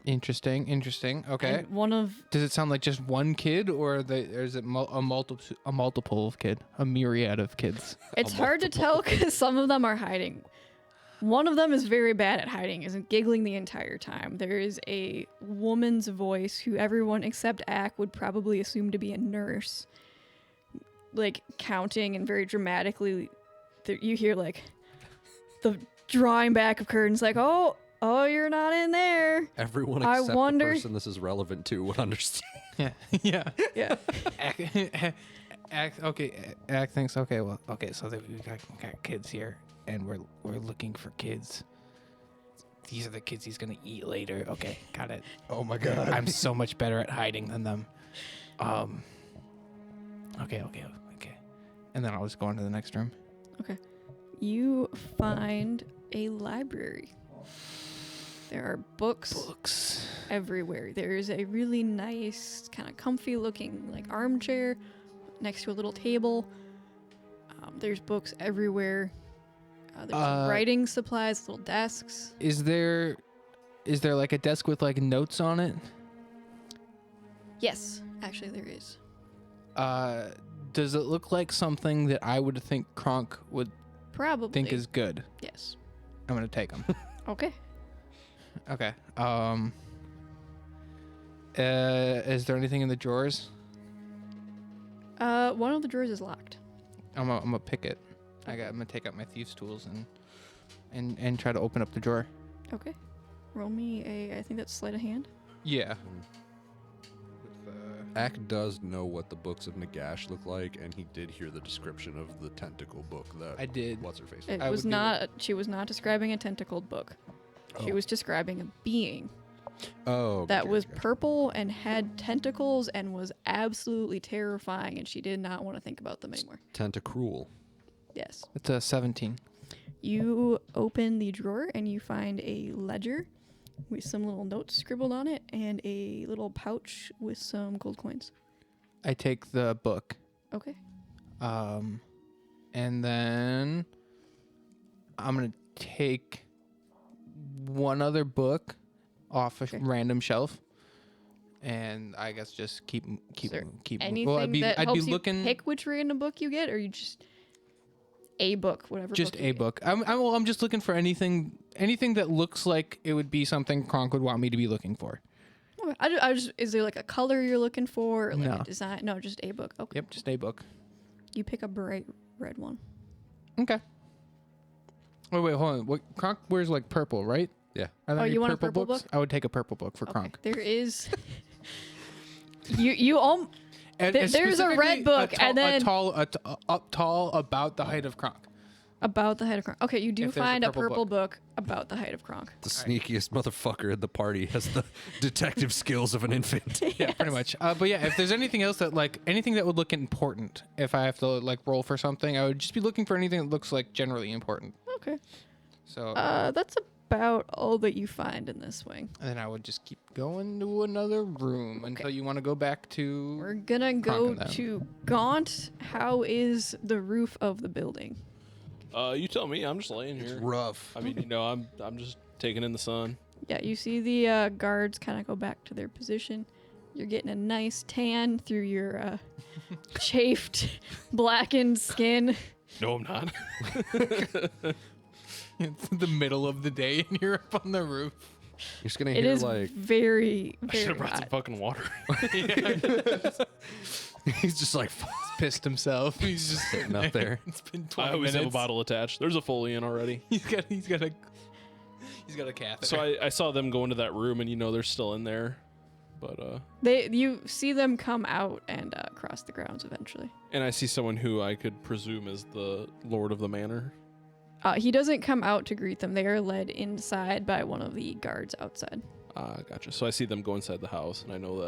A: Interesting. Okay.
D: And one of
A: Does it sound like just one kid, or is it a multiple of kid, a myriad of kids?
D: it's hard to tell because some of them are hiding. One of them is very bad at hiding, isn't giggling the entire time. There is a woman's voice who everyone except Ack would probably assume to be a nurse, like counting and very dramatically. You hear like the drawing back of curtains, like oh, you're not in there.
E: Everyone
D: I
E: except
D: wonder-
E: the person this is relevant to would understand.
A: Yeah.
D: Yeah.
A: Ack thinks okay. Well, okay. So we got kids here, and we're looking for kids. These are the kids he's gonna eat later. Okay, got it.
B: Oh my god.
A: I'm so much better at hiding than them. Okay. And then I'll just go on to the next room.
D: Okay. You find a library. There are books everywhere. There's a really nice, kind of comfy looking like armchair next to a little table. There's books everywhere. There's some writing supplies, little desks.
A: Is there like a desk with like notes on it?
D: Yes, actually there is.
A: Does it look like something that I would think Kronk would
D: Probably.
A: think is good?
D: Yes.
A: I'm gonna take them.
D: Okay.
A: Okay. Is there anything in the drawers?
D: One of the drawers is locked.
A: I'm gonna pick it. I'm gonna take out my thieves' tools and try to open up the drawer.
D: Okay. Roll me I think that's sleight of hand.
A: Yeah.
E: Ack does know what the books of Nagash look like, and he did hear the description of the tentacle book that
A: I did.
E: What's her face?
D: It
A: I
D: was
A: would do
D: not. She was not describing a tentacled book. She was describing a being
E: Oh,
D: that
E: gotcha,
D: was
E: gotcha.
D: purple and had tentacles and was absolutely terrifying, and she did not want to think about them anymore.
E: Tentacruel.
D: Yes.
A: It's a 17.
D: You open the drawer and you find a ledger with some little notes scribbled on it and a little pouch with some gold coins.
A: I take the book.
D: Okay.
A: And then I'm gonna take one other book off a
D: Okay.
A: random shelf, and I guess just keep.
D: Sir,
A: keep.
D: Anything
A: Well, I'd be
D: that helps you
A: looking
D: pick which random book you get, or you just a book, whatever.
A: just
D: book you
A: a
D: get?
A: book. I'm just looking for anything that looks like it would be something Kronk would want me to be looking for.
D: Okay. I just is there like a color you're looking for, or like
A: No.
D: a design? No, just a book. Okay.
A: Yep, just a book.
D: You pick a bright red one.
A: Okay. Wait, hold on. What Kronk wears like purple, right?
E: Yeah.
A: Are there
D: Oh,
A: any
D: you want a
A: purple
D: purple
A: books?
D: book?
A: I would take a purple book for
D: Okay.
A: Kronk.
D: There is. you all.
A: And
D: There's a
A: specifically
D: red book,
A: tall,
D: and then-
A: up tall about the height of Kronk.
D: About the height of Kronk. Okay, you do
A: If there's a
D: find a
A: purple
D: purple book about the height of Kronk.
E: The sneakiest motherfucker in the party has the detective skills of an infant.
A: Yeah, pretty much. But yeah, if there's anything else anything that would look important, if I have to like roll for something, I would just be looking for anything that looks like generally important.
D: Okay.
A: So
D: That's about all that you find in this wing.
A: and then I would just keep going to another room until you want to go back to.
D: We're gonna go
A: and them.
D: to Gaunt. How is the roof of the building?
C: You tell me. I'm just laying here.
B: Rough.
C: I mean, I'm just taking in the sun.
D: Yeah, you see the guards kind of go back to their position. You're getting a nice tan through your chafed, blackened skin.
C: No, I'm not.
A: It's the middle of the day and you're up on the roof.
E: You're just gonna
D: It
E: hear
D: is
E: like
D: very,
C: I should
D: very
C: have brought some
D: hot.
C: fucking water.
E: he's just like
A: Pissed himself. He's just
E: sitting up there.
A: It's been 20
C: I always have a
A: minutes.
C: bottle attached. There's a Foley in already.
A: He's got a catheter.
C: So I saw them go into that room, and they're still in there. But
D: You see them come out and cross the grounds eventually.
C: and I see someone who I could presume is the Lord of the Manor.
D: He doesn't come out to greet them. They are led inside by one of the guards outside.
C: Gotcha. So I see them go inside the house, and I know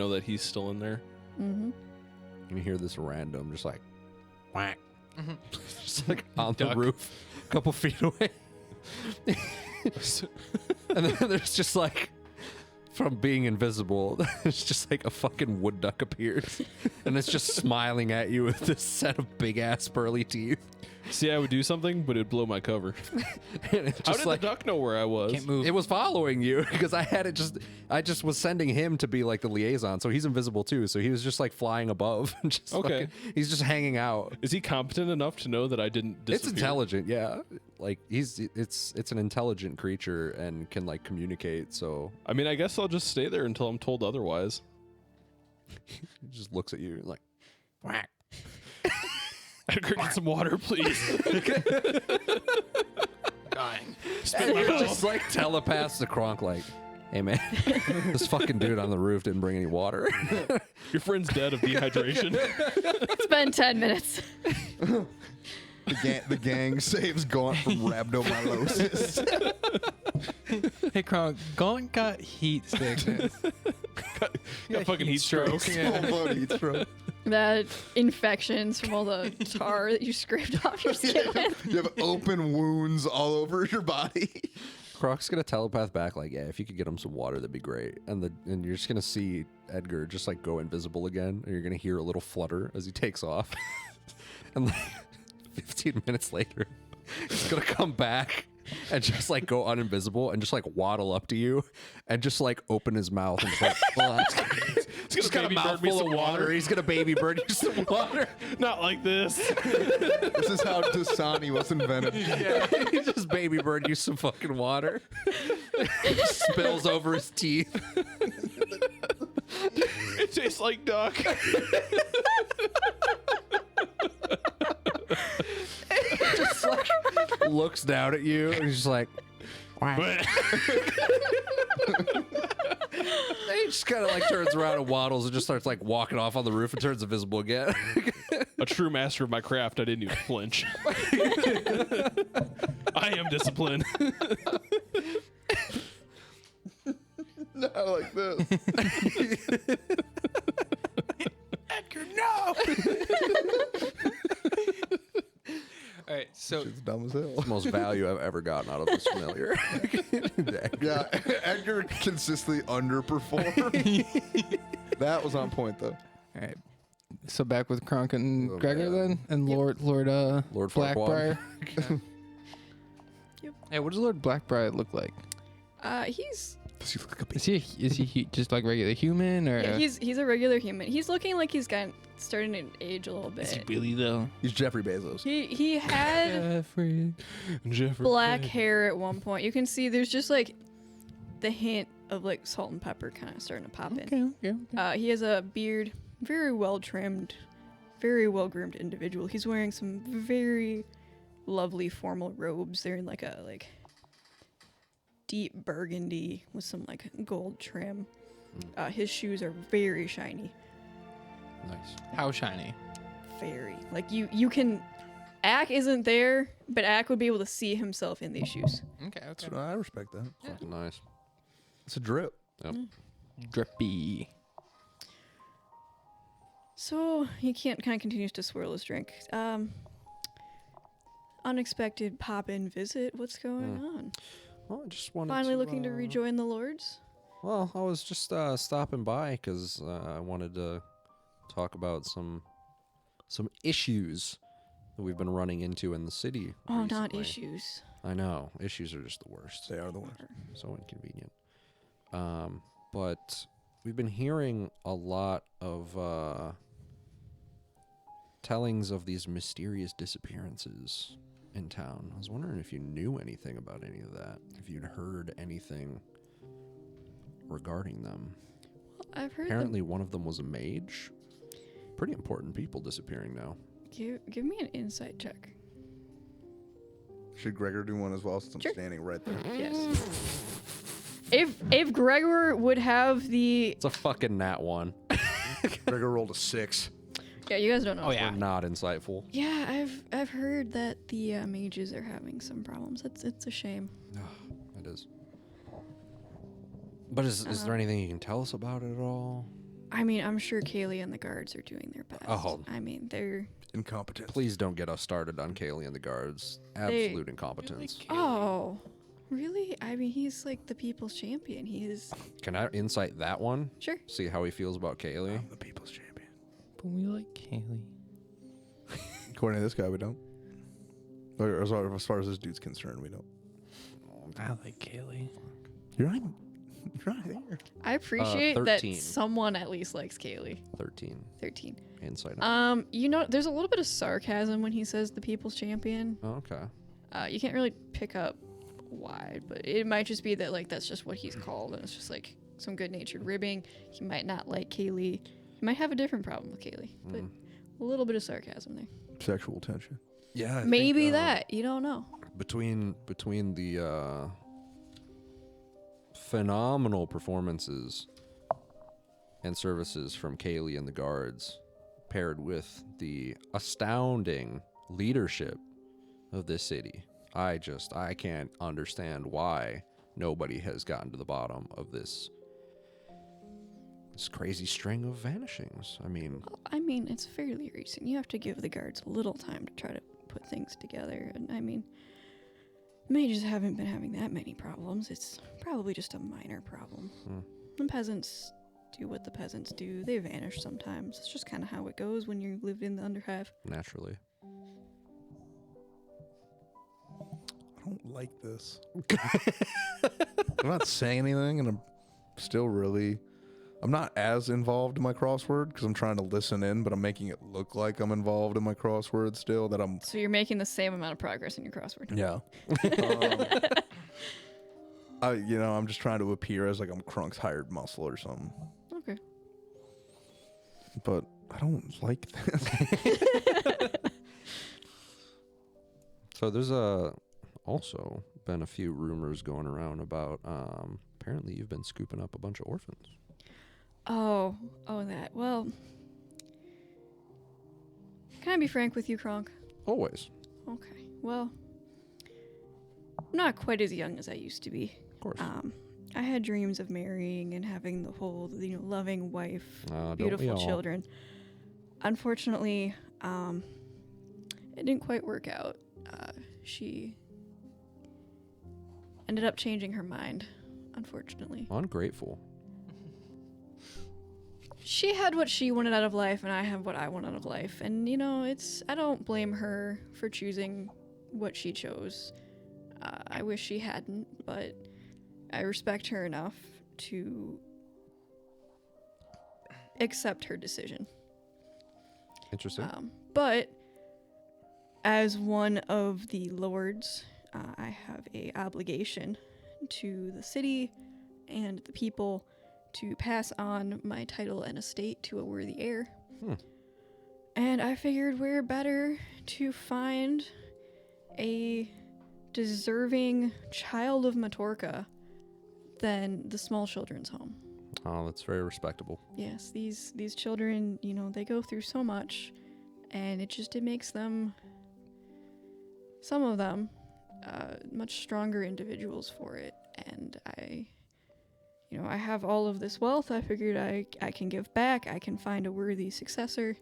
C: that he's still in there.
D: Mm-hmm.
E: And you hear this random, just like whack,
A: Mhm.
E: just like on the
A: Duck.
E: roof, a couple feet away. And then there's just like, from being invisible, it's just like a fucking wood duck appears, and it's just smiling at you with this set of big ass pearly teeth.
C: See, I would do something, but it'd blow my cover.
E: And it's
C: How
E: just
C: did
E: like
C: the duck know where I was?
A: Can't move.
E: it was following you because I just was sending him to be like the liaison, so he's invisible too. So he was just like flying above, and just
C: Okay.
E: he's just hanging out.
C: Is he competent enough to know that I didn't disappear?
E: It's intelligent, yeah. Like it's an intelligent creature and can like communicate. So
C: I mean, I guess I'll just stay there until I'm told otherwise.
E: he just looks at you like, whack.
C: Edgar, get some water, please.
A: dying.
C: Spit my
E: He
C: mouth.
E: just like telepaths to Kronk like, hey man, this fucking dude on the roof didn't bring any water.
C: Your friend's dead of dehydration.
D: It's been 10 minutes.
B: The gang saves Gaunt from rhabdomyolysis.
A: Hey, Kronk, Gaunt got heat sickness.
C: Got fucking heat stroke.
B: So funny, it's from-
D: That infections from all the tar that you scraped off your skin with.
B: You have open wounds all over your body.
E: Kronk's gonna telepath back like, yeah, if you could get him some water, that'd be great. And you're just gonna see Edgar just like go invisible again, and you're gonna hear a little flutter as he takes off. And like 15 minutes later, he's gonna come back and just like go uninvisible and just like waddle up to you and just like open his mouth and just like,
C: He's
E: just got a
C: baby bird me
E: mouthful
C: some
E: of water.
C: water.
E: He's gonna baby bird you some water.
C: Not like this.
B: This is how Dasani was invented.
E: He just baby bird you some fucking water. It spills over his teeth.
C: It tastes like duck.
E: Just like looks down at you and he's just like, he just kind of like turns around and waddles and just starts like walking off on the roof and turns invisible again.
C: A true master of my craft, I didn't even flinch. I am disciplined.
B: Not like this.
A: Edgar, no! All right, so
B: It's dumb as hell.
E: The most value I've ever gotten out of this familiar.
B: Yeah, Edgar consistently underperformed. That was on point though.
A: all right, so back with Kronk and
B: Oh,
A: Gregor
B: man.
A: then, and Lord
E: Farquaad.
A: Blackbriar.
D: Yep.
A: Hey, what does Lord Blackbriar look like?
D: He's
B: Does he look like a
A: Is he just like regular human or?
D: yeah, he's a regular human. He's looking like he's starting to age a little bit.
A: really though?
B: He's Jeffrey Bezos.
D: He had
C: Jeffrey.
D: black hair at one point. You can see there's just like the hint of like salt and pepper kind of starting to pop in.
A: Okay.
D: He has a beard, very well trimmed, very well groomed individual. He's wearing some very lovely formal robes. They're in like a deep burgundy with some like gold trim. His shoes are very shiny.
E: Nice.
A: How shiny?
D: Very. Like you can Ack isn't there, but Ack would be able to see himself in these shoes.
A: Okay.
B: I respect that.
E: Fucking nice.
B: It's a drip.
E: Yep.
A: Drippy.
D: So he can't kind of continues to swirl his drink. Unexpected pop-in visit. What's going on?
E: Well, I just wanted
D: Finally
E: to,
D: looking to rejoin the Lords?
E: Well, I was just stopping by because I wanted to talk about some issues that we've been running into in the city.
D: Oh, not
E: recently.
D: issues.
E: I know. Issues are just the worst.
B: They are the worst.
E: So inconvenient. But we've been hearing a lot of tellings of these mysterious disappearances in town. I was wondering if you knew anything about any of that, if you'd heard anything regarding them.
D: I've heard
E: Apparently, one of them was a mage. Pretty important people disappearing now.
D: Give me an insight check.
B: Should Gregor do one as well since I'm
D: Sure.
B: standing right there?
D: Yes. If Gregor would have the
E: It's a fucking nat one.
B: Gregor rolled a 6.
D: yeah, you guys don't know.
A: Oh yeah.
E: We're not insightful.
D: Yeah, I've heard that the mages are having some problems. It's a shame.
E: It is. But is there anything you can tell us about it at all?
D: I mean, I'm sure Kaylee and the guards are doing their best.
E: Oh.
D: I mean, they're
B: Incompetent.
E: Please don't get us started on Kaylee and the guards. Absolute incompetence.
D: oh, really? I mean, he's like the people's champion. He is
E: Can I insight that one?
D: sure.
E: See how he feels about Kaylee?
B: I'm the people's champion.
A: But we like Kaylee.
B: According to this guy, we don't. Or as far as this dude's concerned, we don't.
A: I like Kaylee.
B: You're not there.
D: I appreciate that
E: 13.
D: someone at least likes Kaylee.
E: 13.
D: 13.
E: Insight.
D: You know, there's a little bit of sarcasm when he says the people's champion.
E: Oh, okay.
D: You can't really pick up why, but it might just be that like that's just what he's called, and it's just like some good-natured ribbing. He might not like Kaylee. He might have a different problem with Kaylee, but a little bit of sarcasm there.
B: Sexual tension.
E: Yeah.
D: Maybe that you don't know.
E: Between the phenomenal performances and services from Kaylee and the guards, paired with the astounding leadership of this city, I can't understand why nobody has gotten to the bottom of this crazy string of vanishings. I mean,
D: It's fairly recent. You have to give the guards a little time to try to put things together, and I mean, mages haven't been having that many problems. It's probably just a minor problem. The peasants do what the peasants do. They vanish sometimes. It's just kind of how it goes when you live in the Underhive.
E: naturally.
B: I don't like this. I'm not saying anything, and I'm not as involved in my crossword because I'm trying to listen in, but I'm making it look like I'm involved in my crossword still. That I'm.
D: So you're making the same amount of progress in your crossword.
B: Yeah. I'm just trying to appear as like I'm Krunk's hired muscle or something.
D: Okay.
B: but I don't like this.
E: So there's also been a few rumors going around about apparently you've been scooping up a bunch of orphans.
D: Oh, that. Well, can I be frank with you, Kronk?
E: Always.
D: Okay. Well, I'm not quite as young as I used to be.
E: Of course.
D: I had dreams of marrying and having the whole, loving wife,
E: Don't we
D: beautiful
E: all?
D: children. Unfortunately, it didn't quite work out. She ended up changing her mind, unfortunately.
E: Ungrateful.
D: She had what she wanted out of life, and I have what I want out of life. And, I don't blame her for choosing what she chose. I wish she hadn't, but I respect her enough to accept her decision.
E: Interesting.
D: But as one of the lords, I have a obligation to the city and the people to pass on my title and estate to a worthy heir. And I figured where better to find a deserving child of Matorka than the small children's home.
E: Oh, that's very respectable.
D: Yes, these children, they go through so much, and it makes them, some of them, much stronger individuals for it. And I have all of this wealth. I figured I can give back. I can find a worthy successor.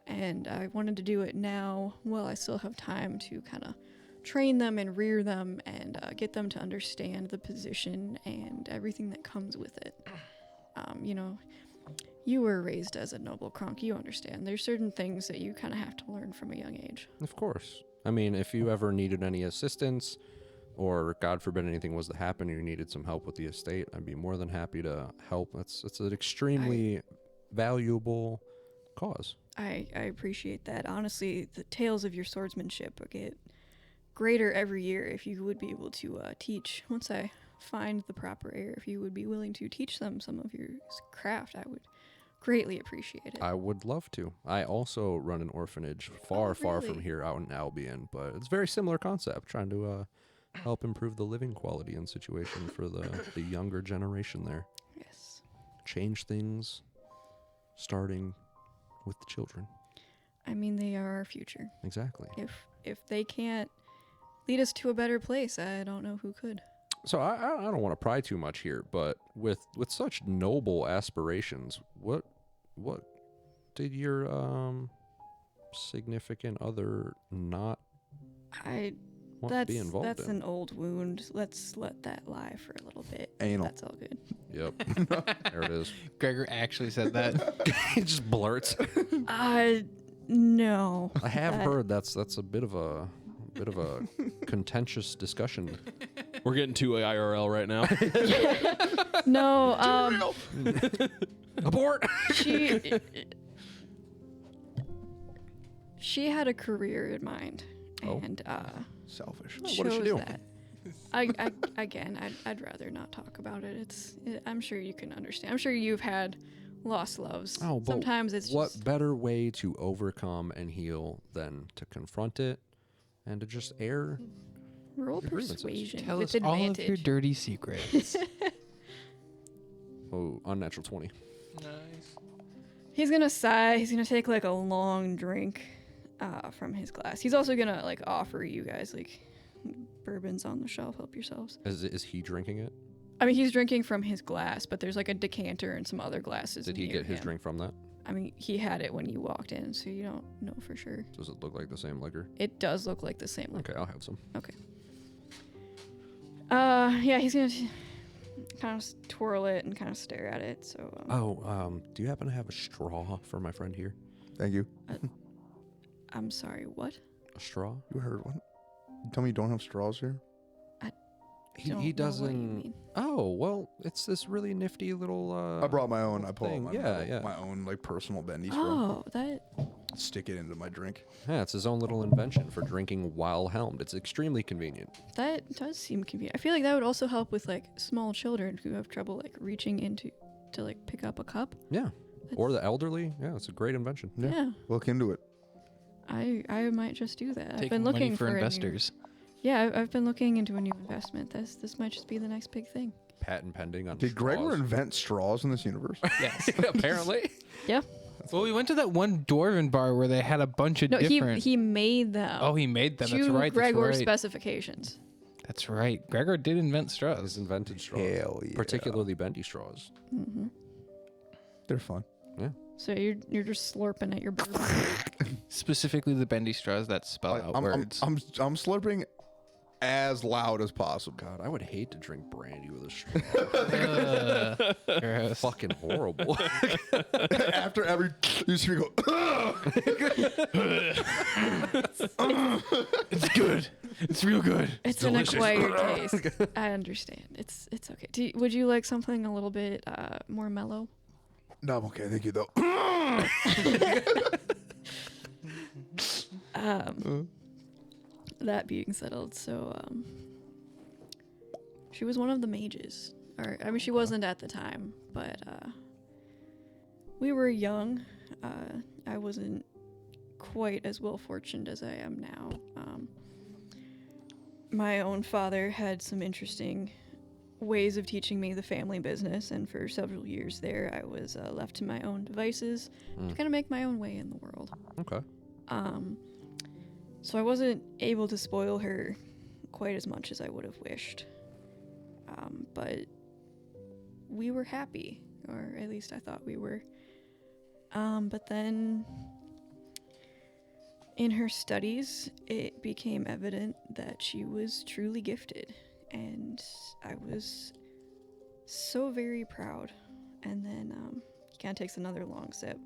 D: And I wanted to do it now while I still have time to kind of train them and rear them and get them to understand the position and everything that comes with it. You were raised as a noble Kronk. You understand. There's certain things that you kind of have to learn from a young age.
E: Of course. I mean, if you ever needed any assistance, or God forbid anything was to happen and you needed some help with the estate, I'd be more than happy to help. It's an extremely valuable cause.
D: I appreciate that. Honestly, the tales of your swordsmanship get greater every year. If you would be able to teach, once I find the proper heir, if you would be willing to teach them some of your craft, I would greatly appreciate it.
E: I would love to. I also run an orphanage far from
D: really?
E: here out in Albion, but it's a very similar concept, trying to help improve the living quality and situation for the younger generation there.
D: Yes.
E: Change things, starting with the children.
D: I mean, they are our future.
E: Exactly.
D: If they can't lead us to a better place, I don't know who could.
E: So I don't want to pry too much here, but with such noble aspirations, what did your significant other not want to be involved
D: That's
E: in?
D: an old wound. Let's let that lie for a little bit.
B: Anal.
D: That's all good.
E: Yep. There it is.
A: Gregor actually said that.
E: He just blurts.
D: No.
E: I have heard that's a bit of a contentious discussion.
C: We're getting to IRL right now.
D: No,
E: Abort.
D: she had a career in mind,
E: Oh.
D: and
B: Selfish.
E: What did she
D: chose
E: do?
D: that. I'd rather not talk about it. I'm sure you can understand. I'm sure you've had lost loves.
E: Oh, but
D: sometimes it's
E: what
D: just
E: better way to overcome and heal than to confront it and to just air?
D: roll
E: your grievances.
D: persuasion
A: Tell
D: with
A: us all of your
D: advantage.
A: dirty secrets.
E: Oh, unnatural 20.
A: Nice.
D: He's gonna sigh. He's gonna take like a long drink from his glass. He's also gonna like offer you guys like bourbons on the shelf. Help yourselves.
E: Is he drinking it?
D: I mean, he's drinking from his glass, but there's like a decanter and some other glasses.
E: Did he
D: near
E: get his
D: him.
E: drink from that?
D: I mean, he had it when you walked in, so you don't know for sure.
E: Does it look like the same liquor?
D: It does look like the same.
E: Okay, I'll have some.
D: Okay. Yeah, he's gonna kind of twirl it and kind of stare at it. So.
E: Do you happen to have a straw for my friend here?
B: Thank you.
D: I'm sorry. What?
E: A straw?
B: You heard what? You tell me you don't have straws here?
E: He
D: Don't know what you
E: doesn't.
D: mean.
E: Oh well, it's this really nifty little.
B: I brought my own. I pulled
E: thing.
B: my,
E: Yeah.
B: my own like personal bendy straw.
D: Oh, that.
B: Stick it into my drink.
E: Yeah, it's his own little invention for drinking while helmed. It's extremely convenient.
D: That does seem convenient. I feel like that would also help with like small children who have trouble like reaching into to like pick up a cup.
E: Yeah. Or the elderly. Yeah, it's a great invention.
D: Yeah.
B: Look into it.
D: I might just do that. I've
A: Take
D: been
A: money
D: looking
A: for
D: a new-
A: investors.
D: Yeah, I've been looking into a new investment. This might just be the next big thing.
E: Patent pending on
B: Did Gregor
E: straws.
B: invent straws in this universe?
A: Yes.
E: Apparently.
D: Yeah.
A: Well, we went to that one dwarven bar where they had a bunch of
D: No,
A: different.
D: he made them.
A: Oh, he made them.
D: to
A: That's right. That's
D: Gregor's
A: right.
D: specifications.
A: That's right. Gregor did invent
E: He's
A: straws.
E: invented straws.
B: Hell yeah.
E: Particularly bendy straws.
B: They're fun.
E: Yeah.
D: So you're just slurping at your bourbon.
A: Specifically the bendy straws that spell out
B: I'm
A: words.
B: slurping as loud as possible.
E: God, I would hate to drink brandy with a straw.
A: Gross.
E: Fucking horrible.
B: After every, you see me go.
A: It's good. It's real good.
D: It's an acquired taste. I understand. It's okay. Would you like something a little bit more mellow?
B: No, I'm okay. Thank you, though.
D: That being settled, so she was one of the mages. Or I mean, she wasn't at the time, but we were young. I wasn't quite as well fortuned as I am now. My own father had some interesting ways of teaching me the family business, and for several years there, I was left to my own devices to kind of make my own way in the world.
E: Okay.
D: So I wasn't able to spoil her quite as much as I would have wished. But we were happy, or at least I thought we were. But then in her studies, it became evident that she was truly gifted, and I was so very proud. And then he kind of takes another long sip.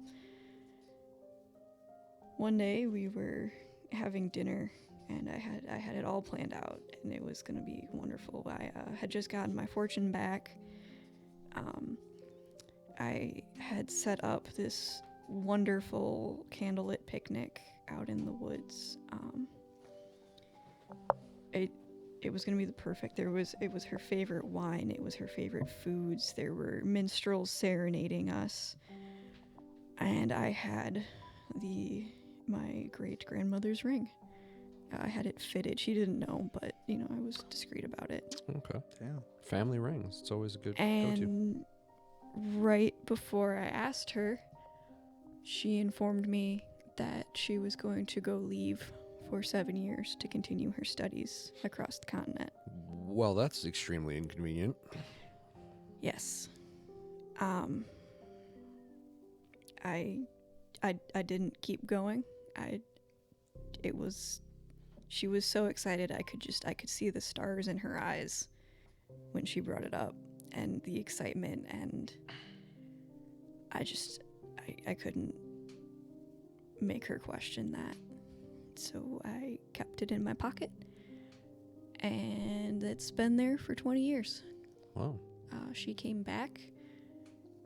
D: One day we were having dinner, and I had it all planned out, and it was gonna be wonderful. I had just gotten my fortune back. I had set up this wonderful candlelit picnic out in the woods. It was gonna be the perfect. It was her favorite wine. It was her favorite foods. There were minstrels serenading us, and I had my great grandmother's ring. I had it fitted. She didn't know, but I was discreet about it.
E: Okay.
B: Damn.
E: Family rings. It's always a good go-to.
D: And right before I asked her, she informed me that she was going to go leave for 7 years to continue her studies across the continent.
E: Well, that's extremely inconvenient.
D: Yes. I didn't keep going. She was so excited I could see the stars in her eyes when she brought it up, and the excitement, and I couldn't make her question that. So I kept it in my pocket, and it's been there for 20 years.
E: Wow.
D: She came back.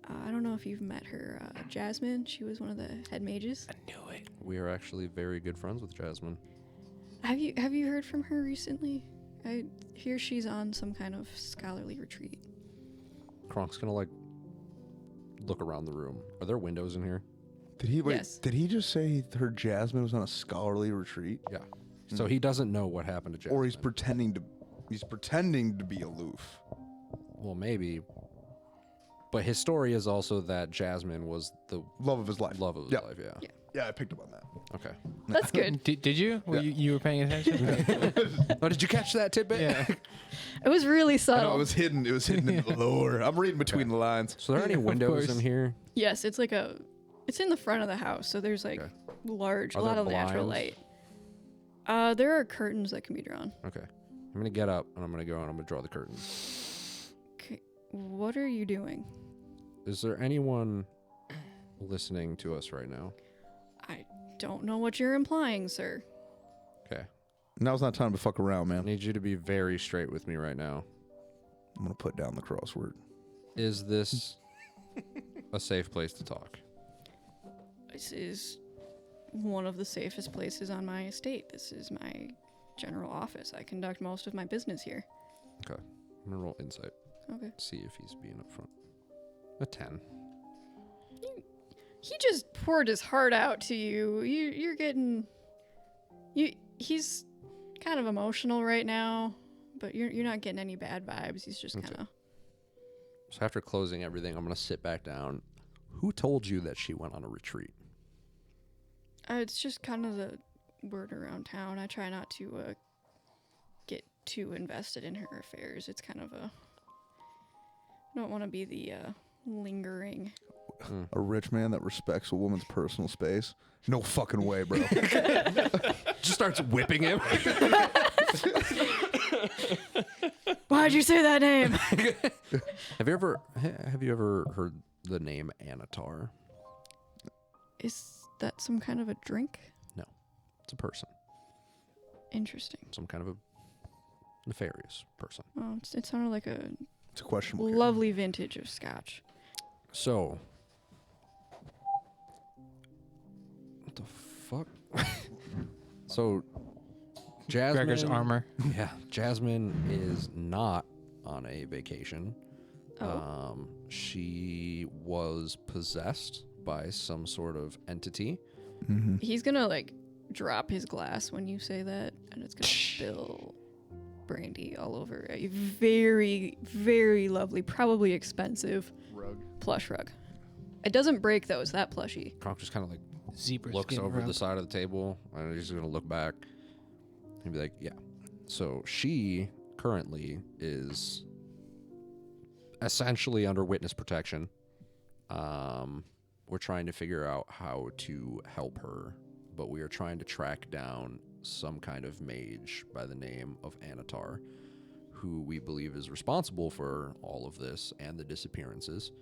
D: I don't know if you've met her, Jasmine. She was one of the head mages.
A: I knew it.
E: We are actually very good friends with Jasmine.
D: Have you heard from her recently? I hear she's on some kind of scholarly retreat.
E: Kronk's gonna look around the room. Are there windows in here?
B: Did he wait?
D: Yes.
B: Did he just say her Jasmine was on a scholarly retreat?
E: Yeah. So he doesn't know what happened to Jasmine.
B: Or he's pretending to be aloof.
E: Well, maybe. But his story is also that Jasmine was the
B: Love of his life.
E: love of his
B: Yep.
E: life. Yeah.
B: Yeah, I picked up on that.
E: Okay.
D: That's good.
A: Did you? You were paying attention?
E: Oh, did you catch that tidbit?
A: Yeah.
D: It was really
B: I
D: subtle.
B: know, it was hidden in the lore. I'm reading between the lines.
E: So are there any
A: Of
E: windows in
A: course.
E: here?
D: Yes, it's in the front of the house, so there's
E: Okay.
D: a
E: Are
D: lot
E: there
D: of natural
E: blinds?
D: light. There are curtains that can be drawn.
E: Okay. I'm gonna get up and I'm gonna go and I'm gonna draw the curtains.
D: Okay, what are you doing?
E: Is there anyone listening to us right now?
D: I don't know what you're implying, sir.
E: Okay.
B: Now's not time to fuck around,
E: I
B: man.
E: need you to be very straight with me right now.
B: I'm gonna put down the crossword.
E: Is this a safe place to talk?
D: This is one of the safest places on my estate. This is my general office. I conduct most of my business here.
E: Okay. I'm gonna roll insight.
D: Okay.
E: See if he's being upfront. A 10.
D: he just poured his heart out to you. You're getting he's kind of emotional right now, but you're not getting any bad vibes. He's just kind of.
E: So after closing everything, I'm gonna sit back down. Who told you that she went on a retreat?
D: It's just kind of the word around town. I try not to get too invested in her affairs. It's kind of I don't want to be the lingering.
B: A rich man that respects a woman's personal space? No fucking way, bro.
E: Just starts whipping him.
D: Why'd you say that name?
E: Have you ever heard the name Annatar?
D: Is that some kind of a drink?
E: No, it's a person.
D: Interesting.
E: Some kind of a nefarious person.
D: Oh, it sounded like a
B: It's a question.
D: lovely vintage of scotch.
E: So, what the fuck? So, Jasmine.
A: Gregor's armor.
E: Yeah, Jasmine is not on a vacation.
D: Oh.
E: She was possessed by some sort of entity.
D: He's gonna like drop his glass when you say that, and it's gonna spill brandy all over a very, very lovely, probably expensive plush rug. It doesn't break though. It's that plushy.
E: Kronk just kind of like
A: Zebra
E: looks
A: skin
E: over
A: rug.
E: the side of the table, and he's gonna look back and be like, "Yeah." So she currently is essentially under witness protection. We're trying to figure out how to help her, but we are trying to track down some kind of mage by the name of Annatar, who we believe is responsible for all of this and the disappearances.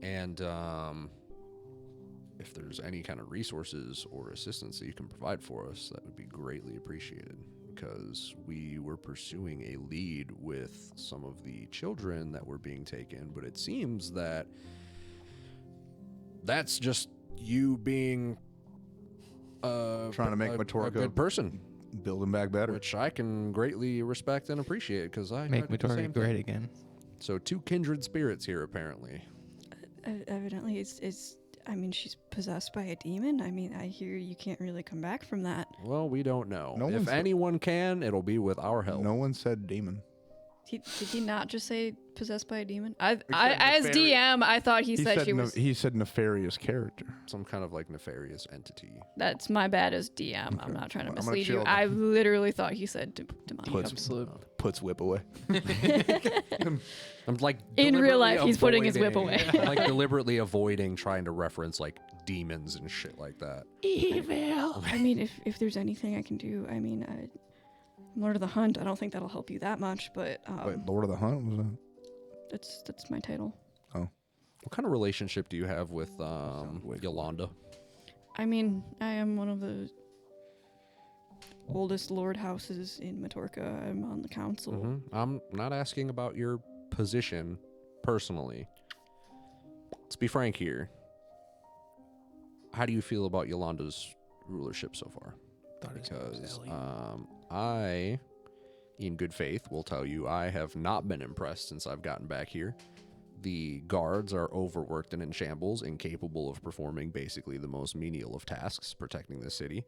E: And if there's any kind of resources or assistance that you can provide for us, that would be greatly appreciated, because we were pursuing a lead with some of the children that were being taken, but it seems that that's just you being
B: Trying to make
E: a
B: Matorka
E: good person,
B: build him back better.
E: which I can greatly respect and appreciate, because I
A: Make
E: tried to do the
A: Matorka
E: same
A: great
E: thing.
A: again.
E: So 2 kindred spirits here, apparently.
D: Evidently, it's. I mean, she's possessed by a demon. I mean, I hear you can't really come back from that.
E: Well, we don't know.
B: No
E: If
B: one's-
E: anyone can, it'll be with our help.
B: No one said demon.
D: Did he not just say possessed by a demon? I
B: said
D: as
B: nefarious.
D: DM, I thought he said she was.
B: He said nefarious character.
E: Some kind of like nefarious entity.
D: That's my bad as DM. I'm not trying to
B: I'm gonna
D: mislead you.
B: chill
D: I literally thought he said demonic.
B: Puts whip away.
E: I'm like
D: In real life,
E: deliberately
D: he's putting his whip
E: avoiding-
D: away.
E: like deliberately avoiding trying to reference like demons and shit like that.
A: Evil.
D: I mean, if there's anything I can do, I mean, I'm Lord of the Hunt. I don't think that'll help you that much, but
B: Wait, Lord of the Hunt was that?
D: that's my title.
E: What kind of relationship do you have with Yolanda?
D: I mean, I am one of the oldest lord houses in Matorka. I'm on the council.
E: I'm not asking about your position personally. Let's be frank here. How do you feel about Yolanda's rulership so far? Because I, in good faith, will tell you I have not been impressed since I've gotten back here. The guards are overworked and in shambles, incapable of performing basically the most menial of tasks, protecting the city.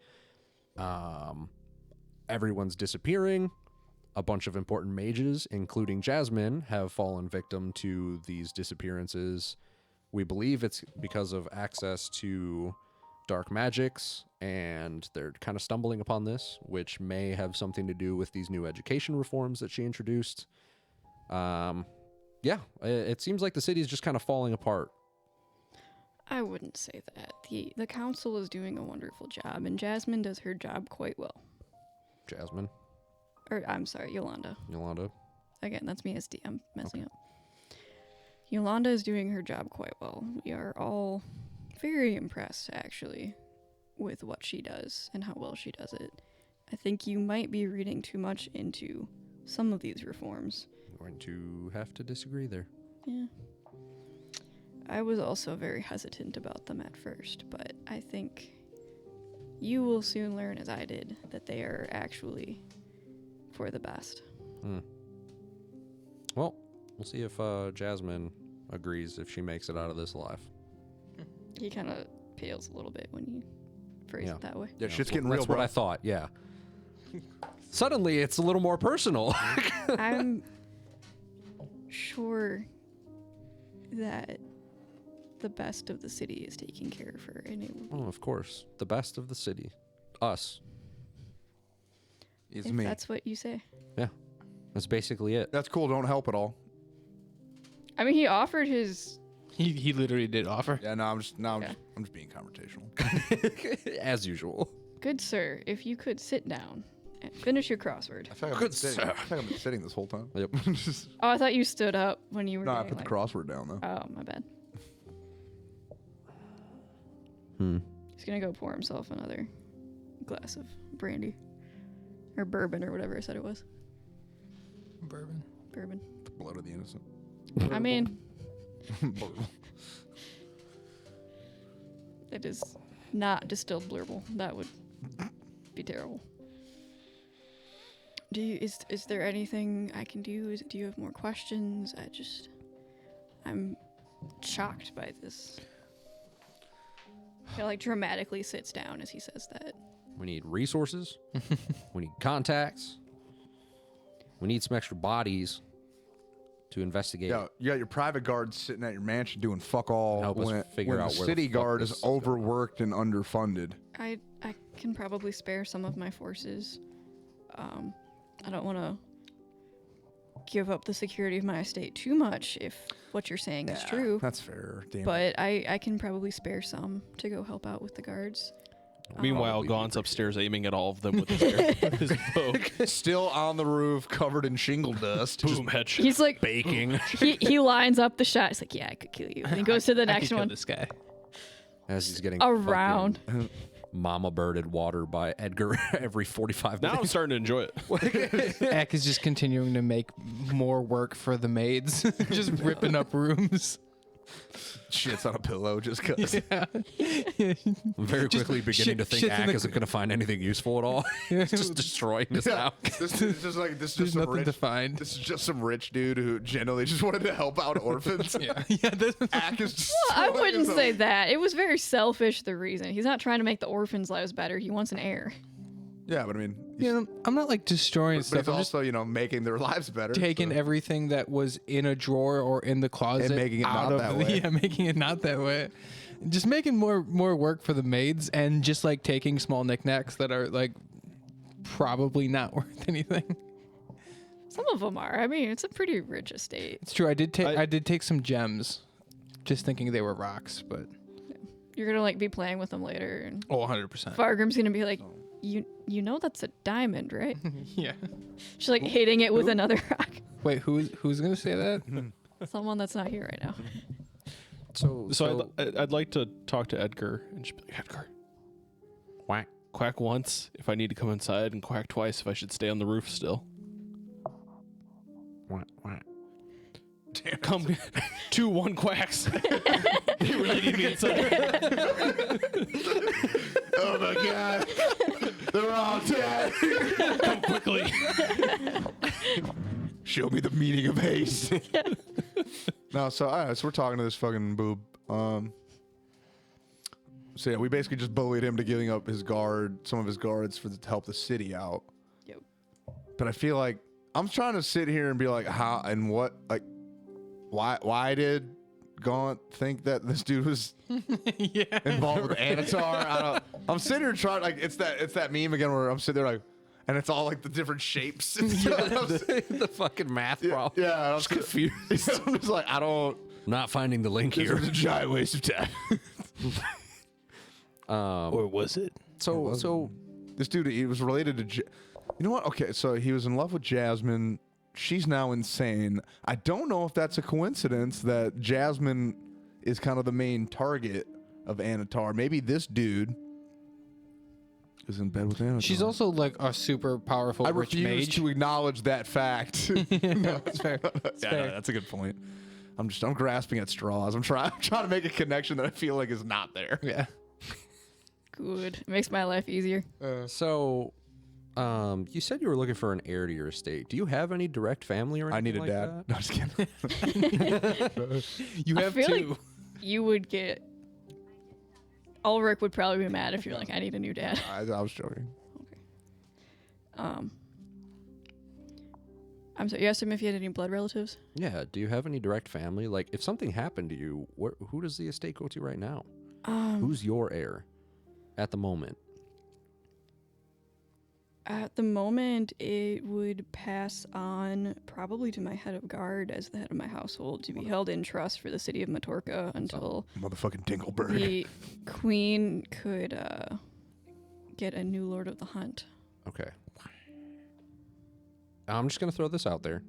E: Everyone's disappearing. A bunch of important mages, including Jasmine, have fallen victim to these disappearances. We believe it's because of access to dark magics, and they're kind of stumbling upon this, which may have something to do with these new education reforms that she introduced. Yeah, it seems like the city's just kind of falling apart.
D: I wouldn't say that. The council is doing a wonderful job, and Jasmine does her job quite well.
E: Jasmine,
D: Or, I'm sorry, Yolanda.
E: Yolanda.
D: Again, that's me as DM messing up. Yolanda is doing her job quite well. We are all very impressed, actually, with what she does and how well she does it. I think you might be reading too much into some of these reforms.
E: I'm going to have to disagree there.
D: Yeah. I was also very hesitant about them at first, but I think you will soon learn, as I did, that they are actually for the best.
E: Well, we'll see if Jasmine agrees if she makes it out of this alive.
D: He kind of pales a little bit when you phrase it that way.
B: Yeah, shit's getting real,
E: That's
B: bro.
E: what I thought. Yeah. Suddenly, it's a little more personal.
D: I'm sure that the best of the city is taking care of her, and it would be,
E: Oh, of course, the best of the city, us.
B: It's
D: if
B: me.
D: that's what you say.
E: Yeah, that's basically it.
B: That's cool. Don't help at all.
D: I mean, he offered his.
A: He literally did offer.
B: Yeah, no, I'm just being confrontational.
E: As usual.
D: Good sir, if you could sit down and finish your crossword.
B: I feel like I've been sitting. I feel like I've been sitting this whole time.
E: Yep.
B: Just,
D: Oh, I thought you stood up when you were.
B: no, I
D: getting,
B: put the
D: like-
B: crossword down though.
D: Oh, my bad.
E: Hmm.
D: He's gonna go pour himself another glass of brandy, or bourbon, or whatever I said it was.
A: Bourbon.
D: Bourbon.
B: The blood of the innocent.
D: I mean, it is not distilled blurble. That would be terrible. Is there anything I can do? Do you have more questions? I'm shocked by this. He like dramatically sits down as he says that.
E: We need resources. We need contacts. We need some extra bodies to investigate.
B: Yeah, you got your private guards sitting at your mansion doing fuck all.
E: Help us
B: when
E: figure out
B: the
E: where the
B: city
E: fuck
B: guard
E: this
B: is
E: is going on.
B: overworked and underfunded.
D: I can probably spare some of my forces. I don't want to give up the security of my estate too much if what you're saying is true.
B: That's fair. Damn.
D: But I can probably spare some to go help out with the guards.
C: Meanwhile, Gaunt's upstairs aiming at all of them with his bow.
B: Still on the roof, covered in shingle dust.
C: Boom, headshot.
D: He's like,
E: Baking.
D: he lines up the shot. He's like, yeah, I could kill you. And he goes to the
A: I
D: next
A: could kill
D: one.
A: this guy.
E: As he's getting
D: Around.
E: fucking mama birded water by Edgar every 45
C: Now I'm
E: minutes.
C: starting to enjoy it.
A: Ack is just continuing to make more work for the maids, just ripping up rooms.
B: Shits on a pillow just cause.
A: Yeah.
E: I'm very quickly beginning to think
A: shit's in
E: Ack
A: the-
E: isn't going to find anything useful at all. He's just destroying his house.
B: This is just like this is
A: There's
B: just some
A: nothing
B: rich.
A: to find.
B: This is just some rich dude who generally just wanted to help out orphans.
A: Yeah, that's
B: Ack is just
D: I
B: throwing
D: wouldn't
B: his
D: say
B: own-
D: that. It was very selfish, the reason. He's not trying to make the orphans' lives better. He wants an heir.
B: Yeah, but I mean,
A: you know, I'm not like destroying
B: but
A: stuff.
B: he's
A: I'm just
B: also making their lives better.
A: taking
B: so.
A: everything that was in a drawer or in the closet
B: making it
A: out
B: not
A: of
B: that
A: the,
B: way.
A: Yeah, making it not that way. Just making more work for the maids and just like taking small knickknacks that are like probably not worth anything.
D: Some of them are. I mean, it's a pretty rich estate.
A: It's true. I did take some gems, just thinking they were rocks, but
D: You're gonna like be playing with them later, and
A: 100%.
D: Fargrim's gonna be like, you know that's a diamond, right?
A: Yeah.
D: She's like hitting it with another rock.
A: Wait, who's gonna say that?
D: Someone that's not here right now.
C: So I'd like to talk to Edgar and just be like, Edgar,
E: Quack.
C: quack once if I need to come inside, and quack twice if I should stay on the roof still.
E: Quack, quack.
C: Come 2, 1 quacks. You really need me inside.
B: Oh my god, they're all dead.
C: Come quickly.
B: Show me the meaning of haste. No, so all right, so we're talking to this fucking boob. So yeah, we basically just bullied him to giving up some of his guards to help the city out.
D: Yep.
B: But I feel like I'm trying to sit here and be like, how and what, like, why did Gaunt think that this dude was involved with Annatar? I'm sitting here trying, like, it's that meme again where I'm sitting there like, and it's all like the different shapes. And stuff.
E: the fucking math problem.
B: Yeah, I was confused. I'm just like, I don't.
E: Not finding the link
B: This
E: here.
B: was a giant waste of time.
C: Or was it?
E: So
B: This dude, he was related to. You know what? Okay, so he was in love with Jasmine. She's now insane. I don't know if that's a coincidence that Jasmine is kind of the main target of Annatar. Maybe this dude is in bed with Annatar.
A: She's also like a super powerful
B: I
A: rich
B: refuse
A: mage.
B: to acknowledge that fact.
A: No, it's fair. It's
B: Yeah,
A: fair.
B: no, that's a good point. I'm grasping at straws. I'm trying to make a connection that I feel like is not there.
A: Yeah.
D: Good. It makes my life easier.
E: you said you were looking for an heir to your estate. Do you have any direct family or
B: I
E: anything
B: need a
E: like
B: dad.
E: that?
B: No, just kidding.
A: You
D: I
A: have
D: feel
A: two.
D: like you would get Ulrich would probably be mad if you're like, I need a new dad.
B: I was joking.
D: I'm sorry, you asked him if he had any blood relatives?
E: Yeah. Do you have any direct family? Like, if something happened to you, who does the estate go to right now? Who's your heir at the moment?
D: At the moment, it would pass on probably to my head of guard as the head of my household to be held in trust for the city of Matorka until
B: Motherfucking Dingleberg.
D: the queen could get a new lord of the hunt.
E: Okay. I'm just going to throw this out there.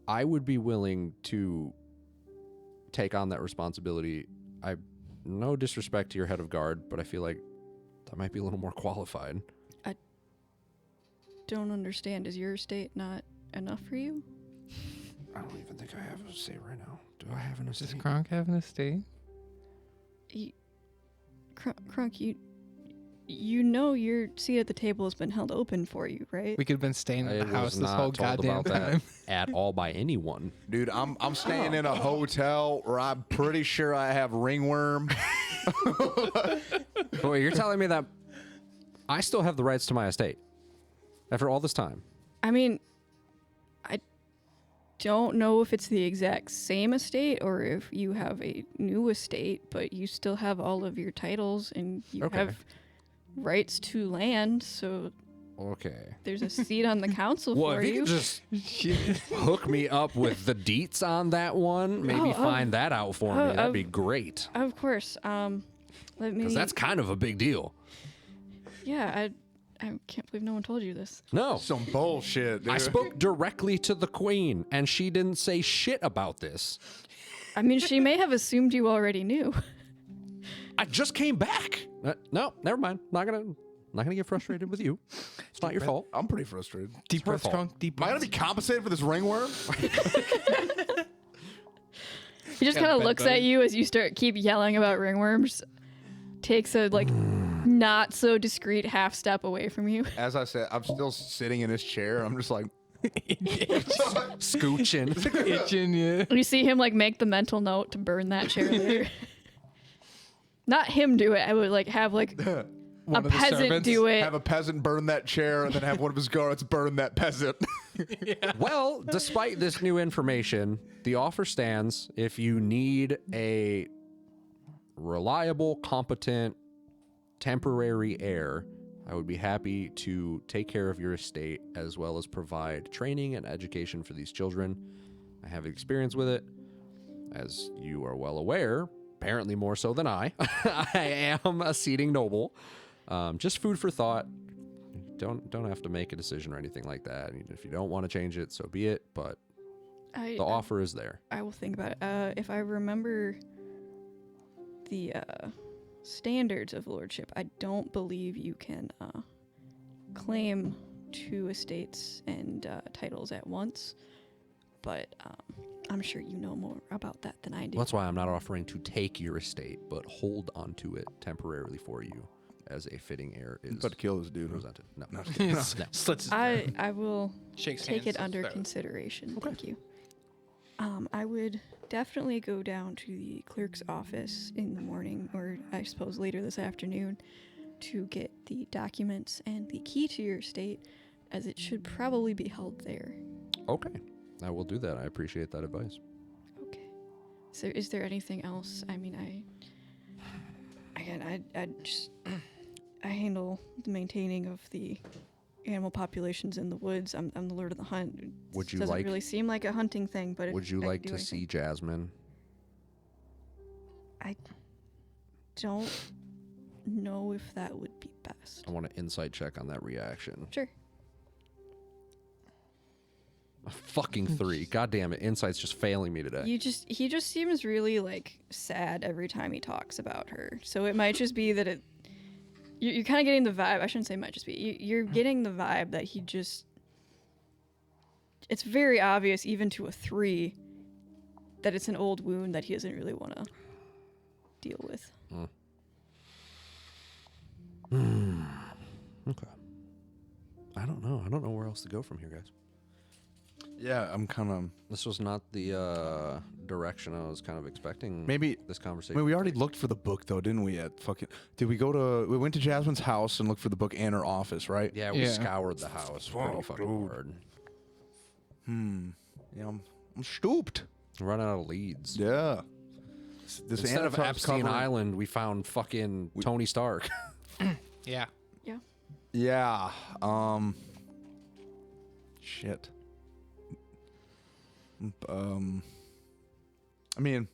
E: I would be willing to take on that responsibility. No disrespect to your head of guard, but I feel like that might be a little more qualified.
D: I don't understand. Is your estate not enough for you?
E: I don't even think I have a say right now. Do I have an
A: Does
E: estate?
A: Kronk have an estate?
D: Crunk, you know your seat at the table has been held open for you, right?
A: We could have been staying at
E: I
A: the house
E: was
A: this
E: not
A: whole
E: told
A: goddamn
E: about
A: time.
E: that at all by anyone.
B: Dude, I'm staying in a hotel where I'm pretty sure I have ringworm.
E: Boy, you're telling me that I still have the rights to my estate after all this time?
D: I mean, I don't know if it's the exact same estate or if you have a new estate, but you still have all of your titles and you
E: Okay.
D: have rights to land, so
E: Okay.
D: there's a seat on the council
E: Well,
D: for
E: if you
D: you.
E: could just hook me up with the deets on that one, maybe find that out for me. That'd be great.
D: Of course. Let me.
E: Because that's kind of a big deal.
D: Yeah, I can't believe no one told you this.
E: No.
B: Some bullshit, dude.
E: I spoke directly to the queen, and she didn't say shit about this.
D: I mean, she may have assumed you already knew.
E: I just came back. No, never mind. Not gonna get frustrated with you. It's not your fault.
B: I'm pretty frustrated.
A: Deep breaths,
E: fault.
A: Kronk. Deep
B: Am I
A: breaths.
B: gonna be compensated for this ringworm?
D: He just
A: Yeah,
D: kind of
A: bed
D: looks
A: buddy.
D: at you as you keep yelling about ringworms. Takes a not so discreet half step away from you.
B: As I said, I'm still sitting in his chair. I'm just like,
E: Scooching.
A: Itching, yeah.
D: You see him make the mental note to burn that chair later. Not him do it. I would have
A: One
D: a
A: of the
D: peasant
A: servants.
D: do it.
B: have a peasant burn that chair, and then have one of his guards burn that peasant.
E: Well, despite this new information, the offer stands. If you need a reliable, competent, temporary heir, I would be happy to take care of your estate as well as provide training and education for these children. I have experience with it. As you are well aware, apparently more so than I, I am a seating noble. Just food for thought. Don't have to make a decision or anything like that. If you don't want to change it, so be it. But the offer is there.
D: I will think about it. If I remember the standards of lordship, I don't believe you can claim 2 estates and titles at once. But I'm sure you know more about that than I do.
E: Well, that's why I'm not offering to take your estate, but hold onto it temporarily for you as a fitting heir is
B: About to kill this dude.
E: presented. No.
A: Slits his
D: I will
A: Shakes
D: take
A: hands,
D: it under
A: so-
D: consideration. Thank you. I would definitely go down to the clerk's office in the morning, or I suppose later this afternoon, to get the documents and the key to your estate, as it should probably be held there.
E: Okay. I will do that. I appreciate that advice.
D: Okay. So, is there anything else? I mean, I handle the maintaining of the animal populations in the woods. I'm the lord of the hunt. It
E: Would you
D: doesn't
E: like-
D: really seem like a hunting thing, but
E: Would
D: if
E: you
D: I
E: like
D: do
E: to
D: anything-
E: see Jasmine?
D: I don't know if that would be best.
E: I want an insight check on that reaction.
D: Sure.
E: A fucking 3. God damn it. Insight's just failing me today.
D: He just seems really sad every time he talks about her. So it might just be that you're kind of getting the vibe. I shouldn't say might just be. You're getting the vibe that he just. It's very obvious, even to a 3, that it's an old wound that he doesn't really want to deal with.
E: Okay. I don't know. I don't know where else to go from here, guys.
B: Yeah, I'm kind of.
E: This was not the direction I was kind of expecting.
B: Maybe
E: this
B: I
E: conversation.
B: mean, we already looked for the book though, didn't we? Did we go to? We went to Jasmine's house and looked for the book and her office, right?
E: Yeah, we
A: Yeah.
E: scoured the house pretty fucking hard.
B: Yeah, I'm stooped.
E: Run out of leads.
B: Yeah. This
E: Instead of
B: Annatar's
E: Epstein
B: covering-
E: Island, we found fucking Tony Stark.
A: Yeah.
D: Yeah.
B: Yeah. Shit. I mean,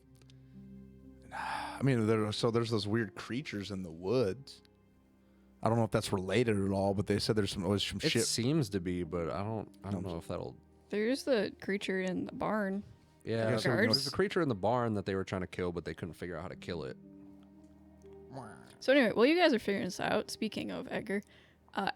B: there's those weird creatures in the woods. I don't know if that's related at all, but they said there's always some
E: It
B: shit.
E: seems to be, but I don't know if that'll.
D: There's the creature in the barn.
E: Yeah,
B: Yeah,
E: so
D: guards.
E: there's a creature in the barn that they were trying to kill, but they couldn't figure out how to kill it.
D: So anyway, while you guys are figuring this out, speaking of Edgar,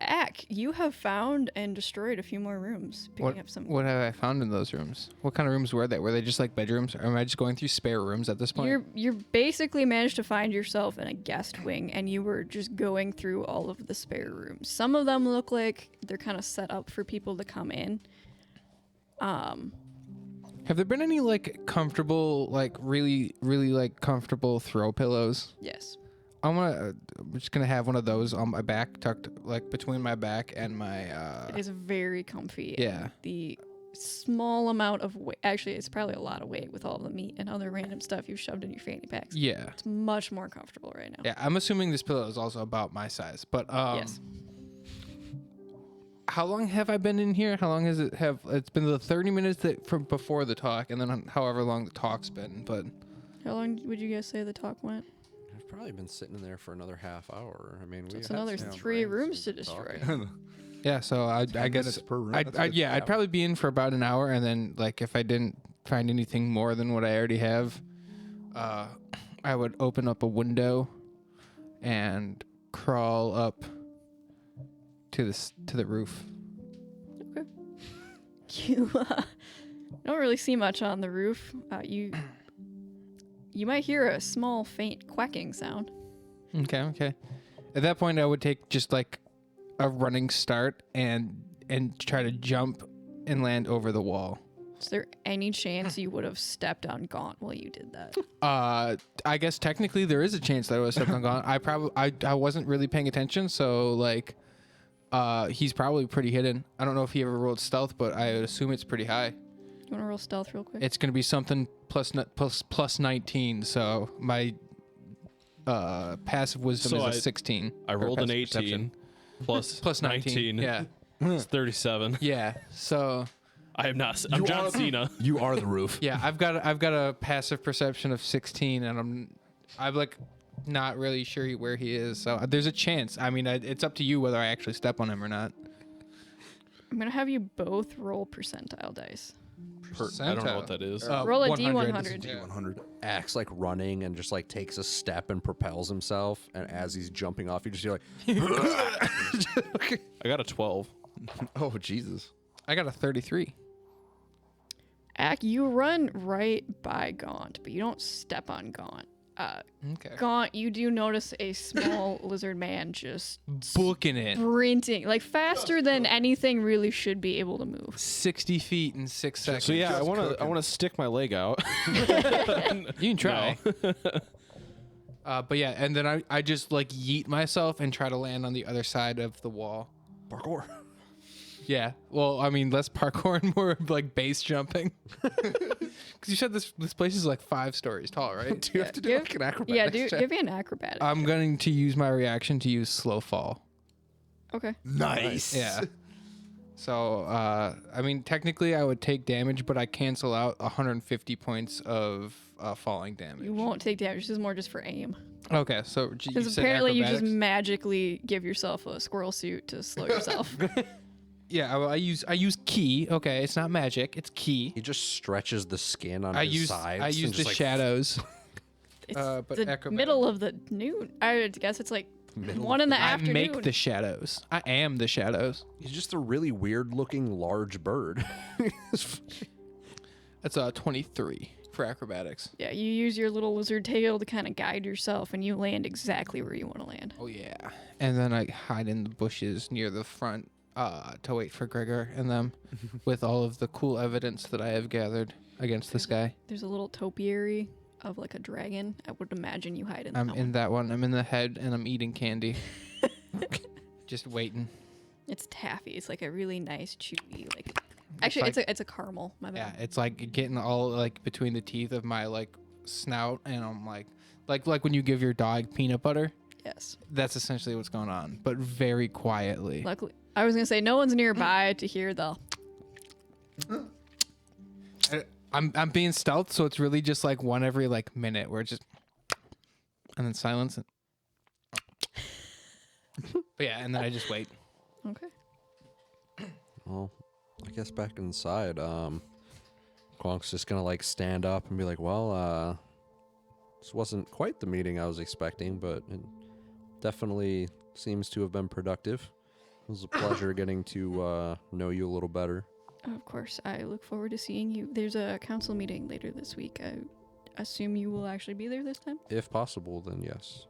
D: Ack, you have found and destroyed a few more rooms, picking up some.
A: What have I found in those rooms? What kind of rooms were they? Were they just like bedrooms? Or am I just going through spare rooms at this point?
D: You're basically managed to find yourself in a guest wing, and you were just going through all of the spare rooms. Some of them look like they're kind of set up for people to come in.
A: Have there been any like comfortable, like really, really like comfortable throw pillows?
D: Yes.
A: I'm just gonna have one of those on my back, tucked like between my back and my.
D: It is very comfy.
A: Yeah.
D: And the small amount of weight, actually, it's probably a lot of weight with all the meat and other random stuff you've shoved in your fanny packs.
A: Yeah.
D: It's much more comfortable right now.
A: Yeah. I'm assuming this pillow is also about my size, but
D: Yes.
A: How long have I been in here? How long has it have? It's been the 30 minutes that from before the talk, and then however long the talk's been. But
D: How long would you guys say the talk went?
E: I've probably been sitting in there for another half hour. I mean,
D: That's
E: had
D: another
E: some
D: 3
E: brains
D: rooms to
E: be
D: destroy.
E: talking.
A: yeah, so I guess
B: minutes per room. That's good.
A: I'd probably be in for about an hour, and then like if I didn't find anything more than what I already have, I would open up a window and crawl up to the roof.
D: Okay. You don't really see much on the roof. You might hear a small, faint quacking sound.
A: Okay. At that point, I would take just like a running start and try to jump and land over the wall.
D: Is there any chance you would have stepped on Gaunt while you did that?
A: I guess technically there is a chance that I was stepped on gone. I wasn't really paying attention, so like, he's probably pretty hidden. I don't know if he ever rolled stealth, but I would assume it's pretty high.
D: You want to roll stealth real quick?
A: It's gonna be something plus 19. So my passive wisdom
C: So
A: is a 16.
C: I
A: or
C: rolled an
A: passive
C: 18
A: perception.
C: plus
A: 19. Yeah.
C: It's 37.
A: Yeah. So
C: I am not. I'm John Cena.
B: You are the roof.
A: yeah, I've got a passive perception of 16, and I'm like not really sure where he is. So there's a chance. I mean, it's up to you whether I actually step on him or not.
D: I'm going to have you both roll percentile dice.
C: I don't know what that is.
D: Roll a
A: 100.
D: D100.
A: Yeah.
B: 100.
E: Acts like running and just like takes a step and propels himself. And as he's jumping off, you just hear like,
C: I got a 12.
B: Oh Jesus.
A: I got a 33.
D: Ack, you run right by Gaunt, but you don't step on Gaunt.
A: Okay.
D: Gaunt, you do notice a small lizard man just
A: Booking it.
D: sprinting, like faster than anything really should be able to move.
A: 60 feet in 6 seconds.
C: So yeah, I
B: Just
C: want to. I
B: cooking.
C: want to stick my leg out.
A: You can try. But yeah, and then I just like yeet myself and try to land on the other side of the wall.
B: Parkour.
A: Yeah. Well, I mean, less parkour and more of, like base jumping. Because you said this place is like 5 stories tall, right?
E: do you have to do like an acrobatics
D: Yeah,
E: check?
D: give me an acrobatic.
A: I'm going to use my reaction to use slow fall.
D: Okay.
B: Nice.
A: Yeah. So, I mean, technically I would take damage, but I cancel out 150 points of falling damage.
D: You won't take damage. This is more just for aim.
A: Okay, so you
D: Because
A: said
D: apparently you just
A: acrobatics?
D: magically give yourself a squirrel suit to slow yourself.
A: Yeah, I use key. Okay, it's not magic. It's key.
E: He just stretches the skin on
A: I
E: his
A: use
E: sides.
A: I
E: and
A: use
E: just,
A: the
E: like,
A: shadows.
D: It's
A: But
D: the
A: acrobatic.
D: middle of the noon. I would guess it's like
E: Middle
D: 1 in the
A: I
D: afternoon.
A: make the shadows. I am the shadows.
E: He's just a really weird looking large bird.
A: That's a 23 for acrobatics.
D: Yeah, you use your little lizard tail to kind of guide yourself, and you land exactly where you want to land.
A: Oh yeah. And then I hide in the bushes near the front to wait for Gregor and them with all of the cool evidence that I have gathered against this guy.
D: There's a little topiary of like a dragon. I would imagine you hide in
A: I'm
D: that
A: in
D: one.
A: that one. I'm in the head and I'm eating candy. Just waiting.
D: It's taffy. It's like a really nice chewy like. Actually,
A: like-
D: it's a caramel. My
A: Yeah,
D: bad.
A: it's like getting all like between the teeth of my like snout, and I'm like when you give your dog peanut butter.
D: Yes.
A: That's essentially what's going on, but very quietly.
D: Luckily, I was gonna say no one's nearby to hear the.
A: I'm being stealth, so it's really just like one every like minute where it's just and then silence. And but yeah, and then I just wait.
D: Okay.
E: Well, I guess back inside, Quonk's just gonna like stand up and be like, well, this wasn't quite the meeting I was expecting, but it definitely seems to have been productive. It was a pleasure getting to know you a little better.
D: Of course, I look forward to seeing you. There's a council meeting later this week. I assume you will actually be there this time.
E: If possible, then yes.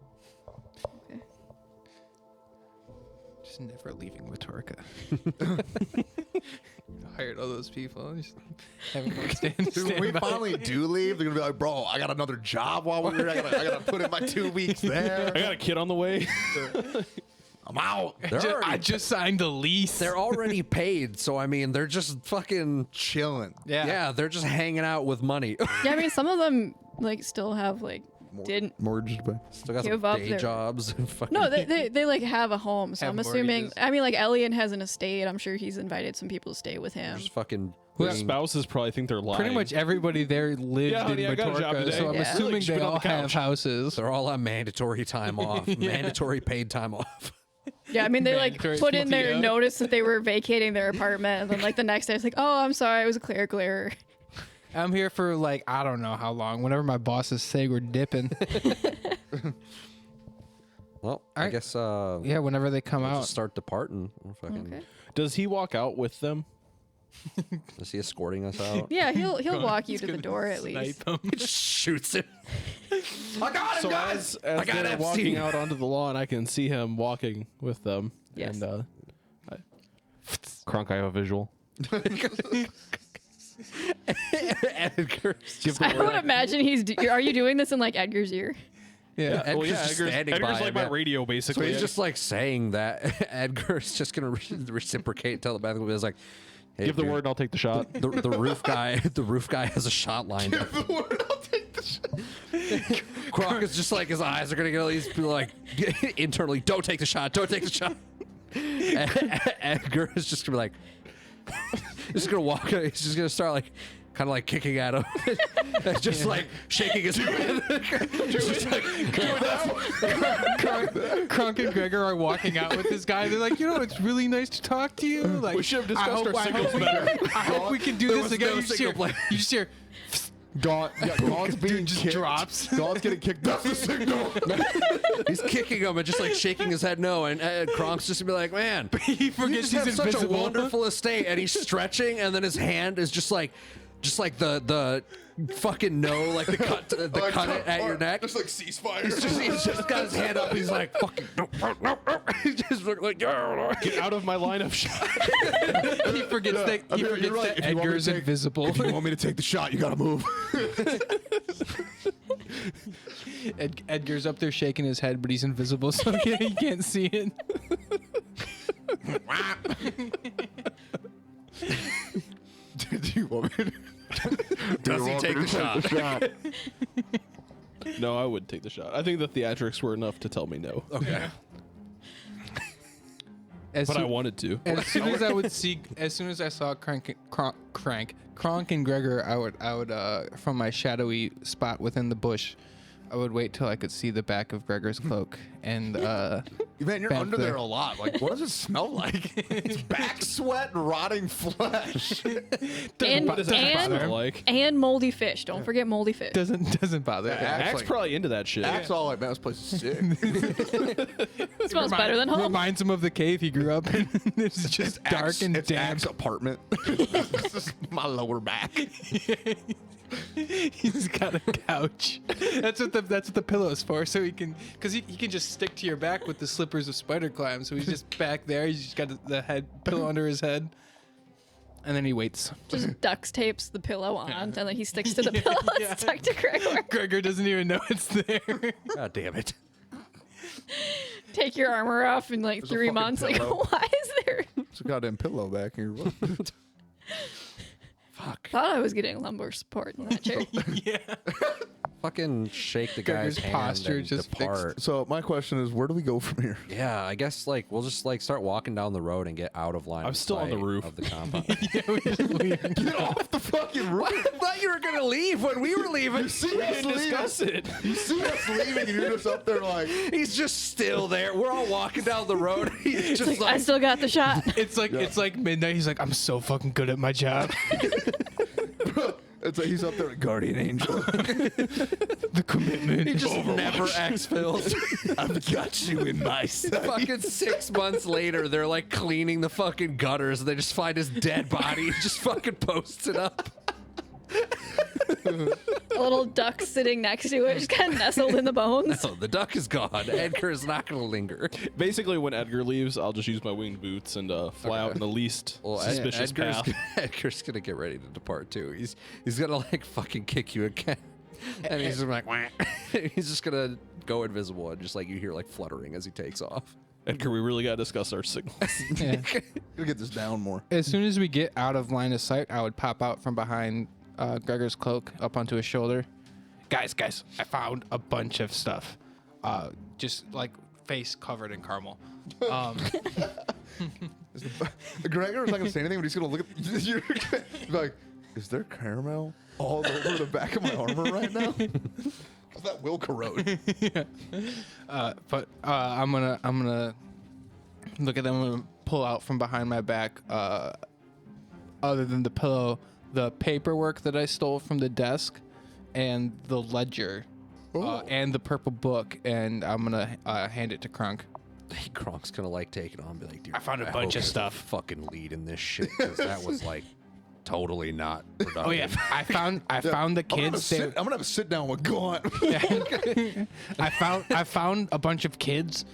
D: Okay.
A: Just never leaving Watorka. Hired all those people. Just having them stand.
B: Dude, when we
A: by.
B: finally do leave, they're gonna be like, "Bro, I got another job while we're here. I gotta put in my 2 weeks
C: I
B: there.
C: got a kid on the way.
B: I'm out."
A: I just signed a lease.
E: They're already paid, so I mean, they're just fucking
B: Chilling.
A: yeah.
E: they're just hanging out with money.
D: Yeah, I mean, some of them like still have like didn't.
B: Mortgage pay.
E: Still got
D: Give
E: some
D: up
E: day
D: their-
E: jobs and fucking.
D: No, they like have a home. So
A: Have
D: I'm assuming.
A: mortgages.
D: I mean, like Elliot has an estate. I'm sure he's invited some people to stay with him.
E: just fucking.
C: Their
E: being-
C: spouses probably think they're lying.
A: Pretty much everybody there lived
C: Yeah,
A: in
C: honey, I got a job
A: Watorka,
C: today.
A: so I'm
D: Yeah.
A: assuming
C: Really,
A: they
C: should be on
A: all
C: the
A: have
C: couch.
A: houses.
E: They're all on mandatory time off, mandatory paid time off.
D: Yeah, I mean, they like
A: Mandatory
D: put in their
A: PTO.
D: notice that they were vacating their apartment, and then like the next day, it's like, oh, I'm sorry, it was a clerical error.
A: I'm here for like I don't know how long. Whenever my bosses say we're dipping.
E: Well, I
A: Alright.
E: guess
A: Yeah, whenever they come
E: we'll
A: out.
E: just start departing. We'll fucking,
D: Okay.
C: Does he walk out with them?
E: Is he escorting us out?
D: Yeah, he'll walk you to the door at least.
A: Snipe 'em.
E: He just shoots him. I got him,
C: So
E: guys!
C: as
E: I got
C: they're
E: Epstein.
C: walking out onto the lawn, I can see him walking with them.
D: Yes.
C: And Kronk, I have a visual.
E: Edgar's
D: I would imagine are you doing this in like Edgar's ear?
A: Yeah.
E: Edgar's
C: Well, yeah,
E: just
C: Edgar's
E: standing by
C: like
E: him,
C: my
E: yeah.
C: radio,
E: So
C: basically.
E: he's just like saying that. Edgar's just gonna reciprocate telepathically. It's like, hey,
C: give the
E: dude,
C: word, and I'll take the shot.
E: The roof guy. The roof guy has a shot lined up.
B: The word, I'll take the shot.
E: Kronk is just like his eyes are gonna get at least be like internally, don't take the shot, don't take the shot. Edgar is just gonna be like, he's gonna walk. He's just gonna start like, kind of like kicking at him, just like shaking his head. Just like,
A: Kronk and Gregor are walking out with this guy. They're like, it's really nice to talk to you. Like,
C: We should have discussed our
A: I
C: signals
A: hope
C: better.
A: I hope we can do
E: There
A: this
E: was
A: again.
E: no
A: You just
E: signal
A: hear,
E: play.
A: you just hear
B: God's being
A: just
B: kicked.
A: drops.
B: God's getting kicked. That's the signal.
E: he's kicking him and just like shaking his head no, and Kronk's just gonna be like, man,
A: He
E: you
A: forgets
E: just have
A: he's
E: such a
A: invisible.
E: wonderful estate, and he's stretching, and then his hand is just like the fucking no, like the cut it at your neck.
B: Just like ceasefire.
E: He's just got his hand up. He's like, fucking, no. He's just like,
C: Get out of my line of shot.
A: He forgets that
B: I mean, you're
A: forgets
B: right.
A: that
B: If you want me to
A: Edgar's
B: take-
A: invisible.
B: If you want me to take the shot, you gotta move.
A: Edgar's up there shaking his head, but he's invisible, so he can't see it.
B: Do you want me to?
E: Does he take the shot?
C: No, I would take the shot. I think the theatrics were enough to tell me no.
E: Okay.
A: As
C: But I
A: soon-
C: wanted to.
A: As soon as I would see, as soon as I saw Kronk and Gregor, I would from my shadowy spot within the bush, I would wait till I could see the back of Gregor's cloak and
B: Man, you're
A: Back
B: under
A: there.
B: there a lot. Like, what does it smell like? It's back sweat and rotting flesh.
D: And
C: What does that smell like?
D: and moldy fish. Don't forget moldy fish.
A: doesn't bother.
B: Yeah.
A: me.
C: Axe
B: like-
C: probably into that shit.
B: That's all like, man, this place is sick.
D: It smells better than home.
A: Reminds him of the cave he grew up in. It's just dark and
B: it's
A: damp.
B: Axe apartment. This is my lower back.
A: He's got a couch. That's what the pillow's for. So he can, because he can just stick to your back with the slippers of spider climb. So he's just back there. He's just got the head pillow under his head, and then he waits.
D: Just duct tapes the pillow on, and then he sticks to the pillow that's stuck to Gregor.
A: Gregor doesn't even know it's there.
E: God damn it.
D: Take your armor off in like
B: There's a
D: 3
B: fucking
D: months. Like,
B: pillow.
D: why is there?
B: It's a goddamn pillow back in your butt.
E: Fuck.
D: Thought I was getting lumbar support in that chair.
A: Yeah.
E: Fucking shake the guy's
A: Gregor's
E: hand
A: posture
E: and
A: just
E: depart.
B: So my question is, where do we go from here?
E: Yeah, I guess like we'll just like start walking down the road and get out of line.
C: I'm
E: of
C: still on the
E: sight
C: roof.
E: of the compound.
A: Yeah, we just leave.
B: Get off the fucking roof.
E: I thought you were gonna leave when we were leaving.
B: You see us leaving.
C: Discuss it.
B: You see us leaving, and you're just up there like,
E: He's just still there. We're all walking down the road. He's just
D: I still got the shot.
A: It's like midnight. He's like, I'm so fucking good at my job.
B: it's like he's up there, guardian angel.
A: The commitment.
E: he just never exfils.
B: I've got you in my sight.
E: Fucking 6 months later, they're like cleaning the fucking gutters and they just find his dead body. He just fucking posts it up.
D: A little duck sitting next to it, just kind of nestled in the bones.
E: No, the duck is gone. Edgar is not going to linger.
C: Basically, when Edgar leaves, I'll just use my winged boots and fly out in the least suspicious path.
E: Edgar's going to get ready to depart too. He's going to like fucking kick you again. And he's just like, wah. He's just going to go invisible and just like you hear like fluttering as he takes off.
C: Edgar, we really got to discuss our signals.
A: Yeah.
B: Gotta get this down more.
A: As soon as we get out of line of sight, I would pop out from behind Gregor's cloak up onto his shoulder. Guys, I found a bunch of stuff. Just like face covered in caramel.
B: Gregor's not gonna say anything, but he's gonna look at you. Like, is there caramel all over the back of my armor right now? That will corrode.
A: Yeah. But I'm gonna look at them and pull out from behind my back. Other than the pillow, the paperwork that I stole from the desk, and the ledger, and the purple book, and I'm gonna hand it to Krunk.
E: Kronk's going to like take it on and be like, dude,
A: I found a bunch
E: hope
A: of
E: you're
A: stuff.
E: fucking leading this shit because that was like totally not productive.
A: Oh yeah, I found the kids.
B: I'm gonna have a sit down with Gaunt.
A: I found a bunch of kids.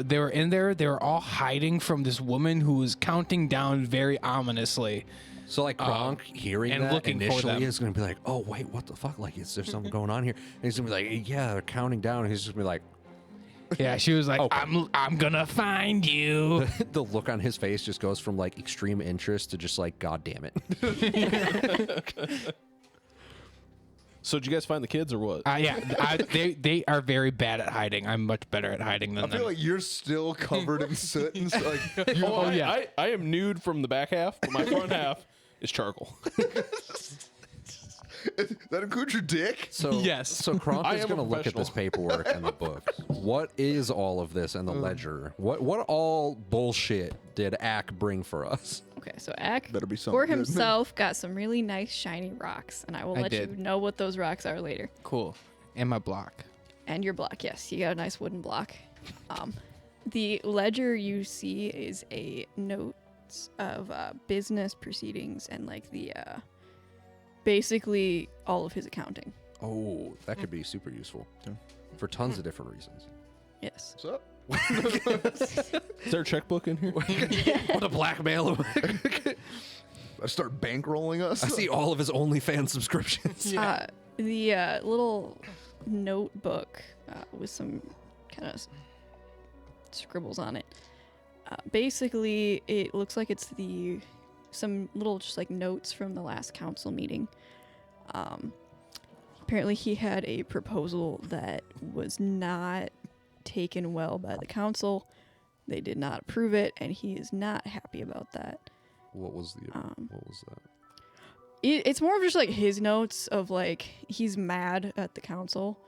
A: They were in there. They were all hiding from this woman who was counting down very ominously.
E: So like Kronk hearing
A: and
E: that
A: looking for
E: initially
A: them.
E: is going to be like, oh wait, what the fuck? Like, is there something going on here? And he's going to be like, yeah, they're counting down. And he's just going to be like,
A: Yeah, she was like,
E: Okay.
A: I'm gonna find you.
E: the look on his face just goes from like extreme interest to just like, God damn it.
C: So did you guys find the kids or what?
A: They are very bad at hiding. I'm much better at hiding than
B: I
A: them.
B: feel like you're still covered in soot and so, like, you,
C: Oh, yeah. I am nude from the back half, but my front half is charcoal.
B: that includes your dick?
E: So
A: Yes.
E: So Kronk
C: I
E: is
C: am a
E: going to look at this
C: professional.
E: paperwork and the book. What is all of this and the ledger? What all bullshit did Ack bring for us?
D: Okay, so Ack,
B: Better be something
D: for
B: good.
D: himself, got some really nice shiny rocks, and I will
A: I
D: let
A: did.
D: you know what those rocks are later.
A: Cool. And my block.
D: And your block, yes, you got a nice wooden block. The ledger you see is a notes of business proceedings and like the basically all of his accounting.
E: Oh, that could be super useful for tons of different reasons.
D: Yes.
B: What's up?
C: Is there a checkbook in here?
E: What a blackmailer.
B: I start bankrolling us?
E: I see all of his OnlyFans subscriptions.
D: The little notebook with some kind of scribbles on it. Basically, it looks like it's some little just like notes from the last council meeting. Apparently, he had a proposal that was not taken well by the council. They did not approve it, and he is not happy about that.
E: What was that?
D: It's more of just like his notes of like he's mad at the council.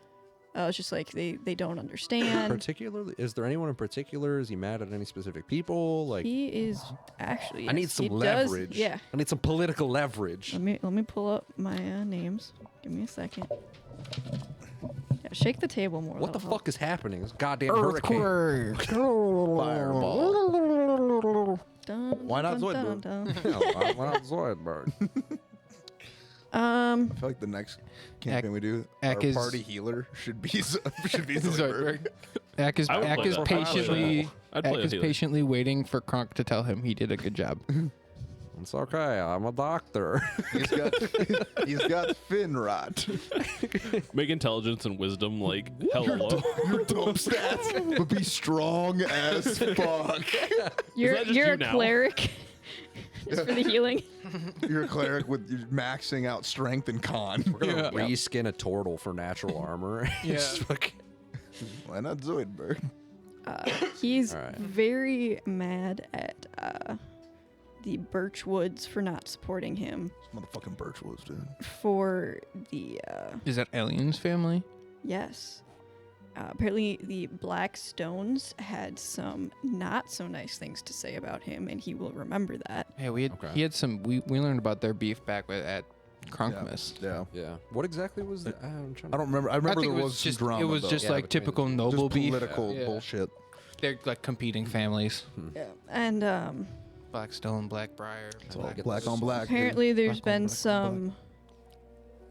D: It's just like they don't understand.
E: Particularly, is there anyone in particular? Is he mad at any specific people? Like,
D: He is actually.
E: I need
D: yes,
E: some
D: he does-
E: leverage.
D: Yeah.
E: I need some political leverage.
D: Let me pull up my names. Give me a second. Yeah, shake the table more.
E: What the
D: that'll help.
E: fuck is happening? This goddamn hurricane.
B: Fireball.
D: Dun,
B: Why not
D: dun,
B: Zoidberg?
D: dun, dun.
E: Why not Zoidberg?
B: I feel like the next campaign we do,
A: Ak
B: our
A: is-
B: party healer should be Zoidberg.
A: Zoidberg. Ak is
C: I would play that.
A: patiently
C: I'd play a
A: Ak is
C: healer.
A: patiently waiting for Kronk to tell him he did a good job.
E: It's okay. I'm a doctor.
B: he's got fin rot.
C: Make intelligence and wisdom like hella low.
B: Your dumb stats, but be strong as fuck.
D: You're
C: that just
D: you're
C: you
D: a
C: now?
D: cleric. Just for the healing.
B: You're a cleric with you're maxing out strength and con.
E: We're gonna reskin a turtle for natural armor.
A: Yeah.
E: Just fucking-
B: Why not Zoidberg?
D: He's
E: All right.
D: very mad at the Birchwoods for not supporting him
B: Motherfucking Birchwoods, dude.
D: for the
A: Is that Alien's family?
D: yes. Apparently, the Blackstones had some not so nice things to say about him, and he will remember that.
A: Yeah, we had
E: Okay.
A: he had some. We learned about their beef back at Kronkmas.
B: Yeah.
E: Yeah. What exactly was that? I'm trying
B: I don't remember. I remember
A: think
B: there
A: it
B: was some
A: just
B: drama.
A: it was
B: though.
A: just
E: Yeah,
A: like
E: between
A: typical
E: the-
A: noble
B: just
A: beef.
B: political
A: Yeah.
B: bullshit.
A: They're like competing families.
D: Yeah. And
A: Blackstone, Blackbriar.
B: Black on black. dude.
D: apparently, there's
A: Black on
D: been
A: black on
D: some.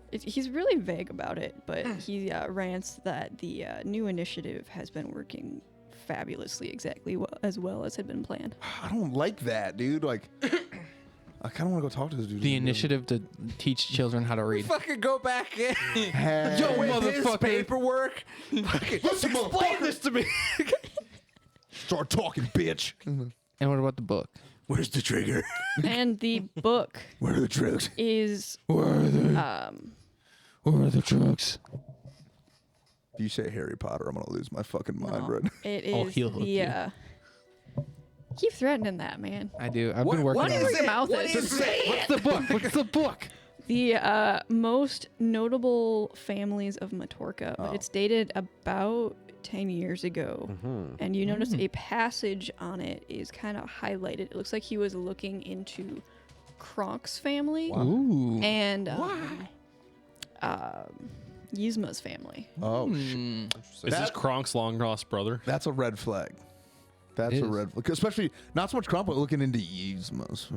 D: He's really vague about it, but he rants that the new initiative has been working fabulously, exactly as well as had been planned.
B: I don't like that, dude. Like, I kind of want to go talk to this dude.
A: The initiative to teach children how to read.
E: fucking go back in.
B: Hey.
A: Yo,
E: With his
A: motherfucker.
E: paperwork. Fucking explain this to me.
B: Start talking, bitch.
A: And what about the book?
B: Where's the trigger?
D: And the book
B: Where are the tricks?
D: is
A: Where are the trucks?
B: If you say Harry Potter, I'm gonna lose my fucking mind,
D: no,
B: right?
D: it
A: Oh,
D: is
A: he'll hook
D: the
A: you.
D: keep threatening that, man.
A: I do. I've been working on
D: Whatever
A: it.
D: your mouth is.
A: What's the book? What's the book?
D: The most notable families of Matorka.
B: Oh.
D: It's dated about 10 years ago. And you notice a passage on it is kind of highlighted. It looks like he was looking into Kronk's family
A: Ooh.
D: and Yzma's family.
B: Oh shit.
C: Is this Kronk's long lost brother?
B: That's a red flag. That's
A: It
B: a
A: is.
B: red flag. Especially not so much Crump, but looking into Yzma's.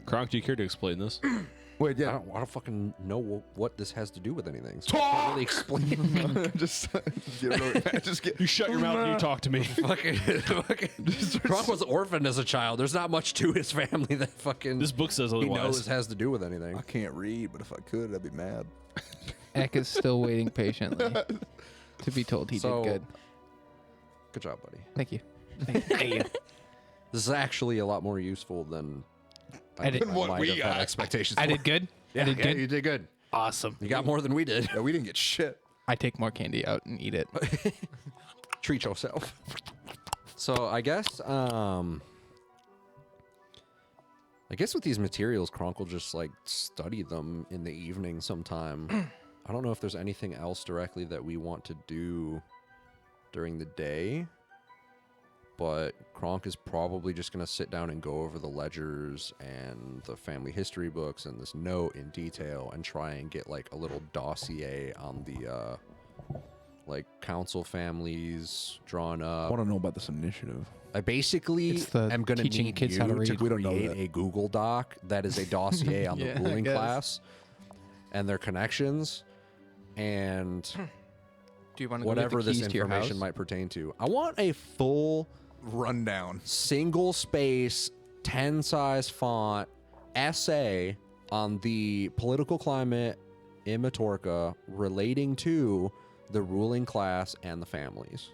C: Kronk, do you care to explain this?
B: Wait,
E: I
B: yeah.
E: don't fucking know what this has to do with anything. So
B: Talk!
E: I can't really explain.
B: just get really just get.
C: You shut your mouth and you talk to me.
E: fucking Kronk was orphaned as a child. There's not much to his family that fucking
C: This book says
E: he
C: otherwise.
E: knows has to do with anything.
B: I can't read, but if I could, I'd be mad.
A: Ek is still waiting patiently to be told he
E: So-
A: did good.
E: Good job, buddy.
A: Thank you.
E: This is actually a lot more useful than
A: I did-
B: Than what
E: might
B: we
E: have had
B: got.
E: expectations.
A: I
E: for.
A: did good.
E: Yeah,
A: I did
E: yeah,
A: good.
E: you did good.
A: Awesome.
E: You got more than we did.
B: Yeah, we didn't get shit.
A: I take more candy out and eat it.
E: Treat yourself. So I guess with these materials, Kronk will just like study them in the evening sometime. I don't know if there's anything else directly that we want to do during the day, but Kronk is probably just gonna sit down and go over the ledgers and the family history books and this note in detail and try and get like a little dossier on the like council families drawn
B: I
E: up.
B: want to know about this initiative.
E: I basically
A: It's the
E: am going to
A: teaching
E: need
A: kids
E: you
A: how to
E: to
A: read.
B: We don't know
E: create
B: that.
E: a Google Doc that is a dossier on the
A: Yeah, I
E: ruling
A: guess.
E: class and their connections and
A: Do you want to
E: whatever
A: go get the
E: this
A: keys to your
E: information
A: house?
E: might pertain to. I want a full
B: Rundown.
E: single space 10 size font essay on the political climate in Matorka relating to the ruling class and the families.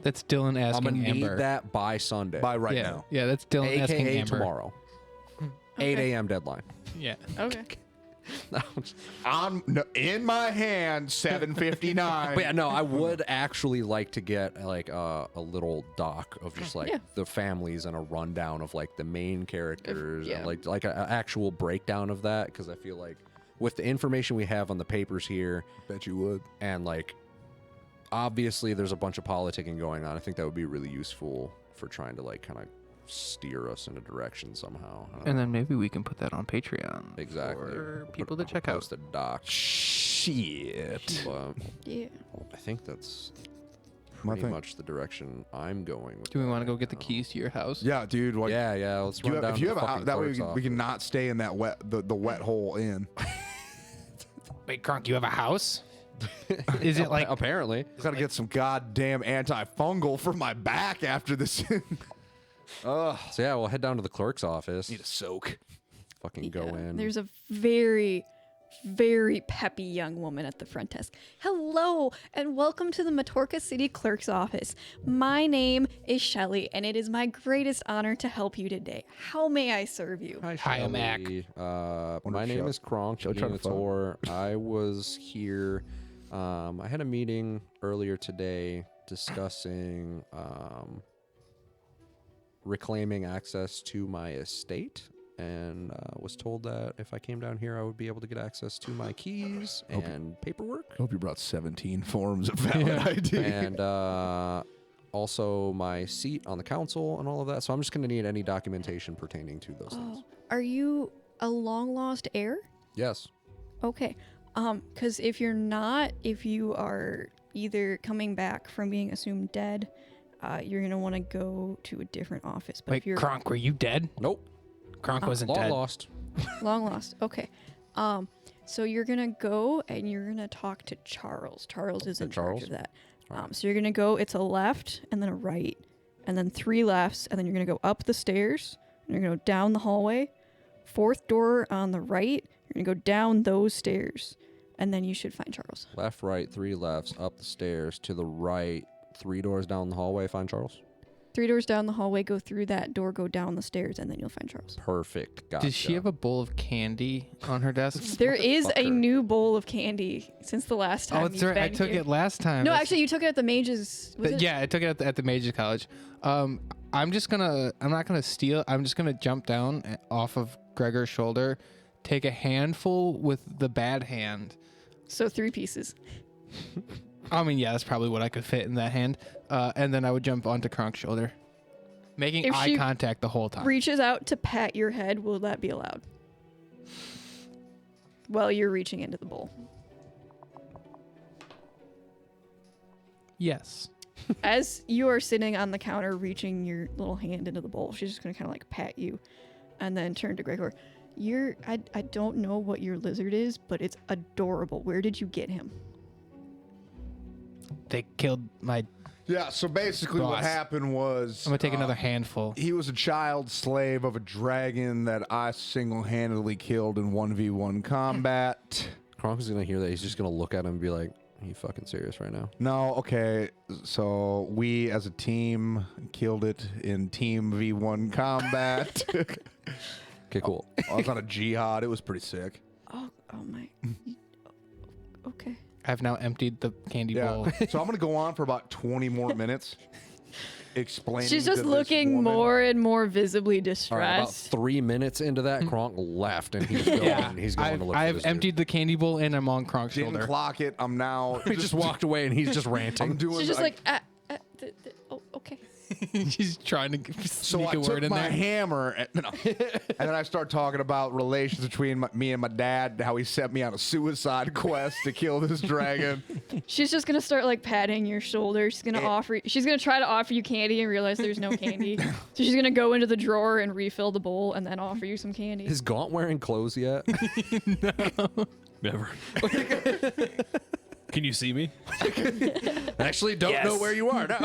A: That's Dylan
E: I'm
A: asking
E: going to need
A: Amber.
E: that by Sunday.
B: By right
A: yeah,
B: now.
A: yeah, that's Dylan asking
E: AKA
A: Amber.
E: tomorrow. 8
D: Okay.
E: a.m. deadline.
A: Yeah.
D: Okay.
B: In my hand, 7:59.
E: But yeah, no, I would actually like to get like a little doc of just like
D: Yeah.
E: the families and a rundown of like the main characters
D: yeah.
E: and like an actual breakdown of that, because I feel like with the information we have on the papers here
B: Bet you would.
E: and like obviously there's a bunch of politicking going on, I think that would be really useful for trying to like kind of steer us in a direction somehow. I don't
A: And
E: know.
A: then maybe we can put that on Patreon.
E: Exactly.
A: For
E: Put-
A: people to check out.
E: post a doc.
B: Shit.
E: But
D: Yeah.
E: I think that's
B: My
E: pretty
B: thing.
E: much the direction I'm going with.
A: Do we
E: that
A: want to go
E: right
A: get the
E: now.
A: keys to your house?
B: Yeah,
E: Oh.
B: dude. Like,
E: Yeah, let's
B: if you
E: run
B: have,
E: down
B: if you
E: to
B: have
E: the
B: a,
E: fucking
B: that way
E: clerk's
B: we
E: office.
B: can not stay in that the wet hole inn.
A: Wait, Kronk, you have a house? Is it like
E: Apparently.
B: Gotta get some goddamn antifungal for my back after this. Ugh.
E: So yeah, we'll head down to the clerk's office.
B: Need a soak.
E: Fucking go in.
D: There's a very, very peppy young woman at the front desk. Hello, and welcome to the Matorka City Clerk's office. My name is Shelly, and it is my greatest honor to help you today. How may I serve you?
A: Hi, I'm Mac.
E: My name is Kronk.
B: Shall we try to
E: Annatar. I was here. I had a meeting earlier today discussing reclaiming access to my estate, and was told that if I came down here, I would be able to get access to my keys and paperwork.
B: Hope you brought 17 forms of valid ID.
E: And also my seat on the council and all of that. So I'm just going to need any documentation pertaining to those things.
D: Are you a long lost heir?
E: Yes.
D: Okay. Because if you're not, if you are either coming back from being assumed dead, you're gonna want to go to a different office. But if
A: Wait,
D: you're
A: Kronk, were you dead?
E: Nope.
A: Kronk wasn't
E: Long
A: dead.
E: lost.
D: long lost, okay. So you're gonna go and you're gonna talk to Charles. Charles is in charge
E: Charles?
D: of that. So you're gonna go. It's a left and then a right, and then 3 lefts, and then you're gonna go up the stairs. And you're gonna go down the hallway. 4th door on the right. You're gonna go down those stairs, and then you should find Charles.
E: Left, right, 3 lefts, up the stairs, to the right, 3 doors down the hallway, find Charles.
D: 3 doors down the hallway, go through that door, go down the stairs, and then you'll find Charles.
E: Perfect. Gotcha.
A: Does she have a bowl of candy on her desk?
D: There is a
E: Motherfucker.
D: new bowl of candy since the last time.
A: Oh, it's
D: you've
A: right. I
D: been
A: took
D: here.
A: it last time.
D: No,
A: That's-
D: actually, you took it at the Mages. Was it?
A: Yeah, I took it at the Mages College. I'm not gonna steal. I'm just gonna jump down off of Gregor's shoulder, take a handful with the bad hand.
D: So 3 pieces.
A: I mean, yeah, that's probably what I could fit in that hand. And then I would jump onto Kronk's shoulder, making
D: If
A: eye
D: she
A: contact the whole time.
D: Reaches out to pat your head. Will that be allowed? While you're reaching into the bowl.
A: Yes.
D: As you are sitting on the counter reaching your little hand into the bowl, she's just going to kind of like pat you and then turn to Gregor. I don't know what your lizard is, but it's adorable. Where did you get him?
A: They killed my.
B: Yeah, so basically what
A: Boss.
B: happened was
A: I'm gonna take another handful.
B: he was a child slave of a dragon that I single-handedly killed in 1v1 combat.
E: Kronk is going to hear that. He's just going to look at him and be like, are you fucking serious right now?
B: No, okay. So we as a team killed it in Team V1 combat.
E: Okay, cool.
B: I was on a jihad. It was pretty sick.
D: Oh my. Okay.
A: I've now emptied the candy
B: Yeah.
A: bowl.
B: So I'm gonna go on for about 20 more minutes explaining.
D: She's
B: to
D: just
B: this
D: looking
B: woman-
D: more and more visibly
E: All right, about
D: distressed.
E: 3 minutes into that, Kronk left, and he's going.
A: Yeah,
E: He's going to look for
A: I've
E: this dude.
A: emptied the candy bowl and I'm on Kronk's
B: Didn't
A: shoulder.
B: clock it. I'm now.
E: He just walked away, and he's just
B: I'm
E: ranting.
B: doing.
D: She's just like, oh, okay.
A: She's trying to
B: So
A: sneak
B: I
A: a word
B: took
A: in
B: my
A: there.
B: hammer, and then I start talking about relations between me and my dad, how he sent me on a suicide quest to kill this dragon.
D: She's just gonna start like patting your shoulder. She's gonna She's gonna try to offer you candy and realize there's no candy. So she's gonna go into the drawer and refill the bowl and then offer you some candy.
E: Is Gaunt wearing clothes yet?
C: Never. Can you see me?
E: Actually, don't know where you are now.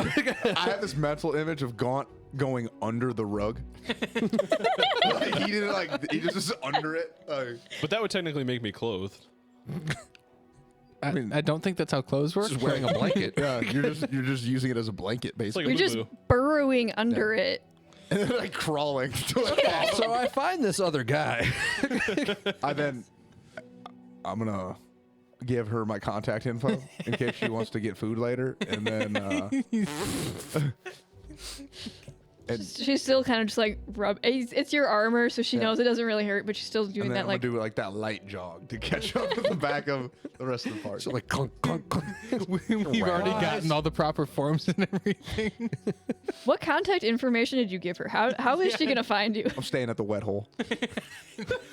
B: I have this mental image of Gaunt going under the rug. Like, he didn't like. He just under it. Like,
C: But that would technically make me clothed.
A: I don't think that's how clothes work.
E: Just wearing a blanket.
B: yeah, you're just using it as a blanket,
C: It's like
B: basically,
C: a
D: You're just
C: boo-boo.
D: burrowing under it.
B: and then like crawling to it.
E: So I find this other guy.
B: I'm gonna give her my contact info in case she wants to get food later, and then
D: She's still kind of just like it's your armor, so she knows it doesn't really hurt, but she's still doing
B: and then
D: that
B: I'm
D: like
B: gonna do like that light jog to catch up with the back of the rest of the party.
E: So like clunk, clunk, clunk.
A: We've already gotten all the proper forms and everything.
D: What contact information did you give her? How is she gonna find you?
B: I'm staying at the wet hole.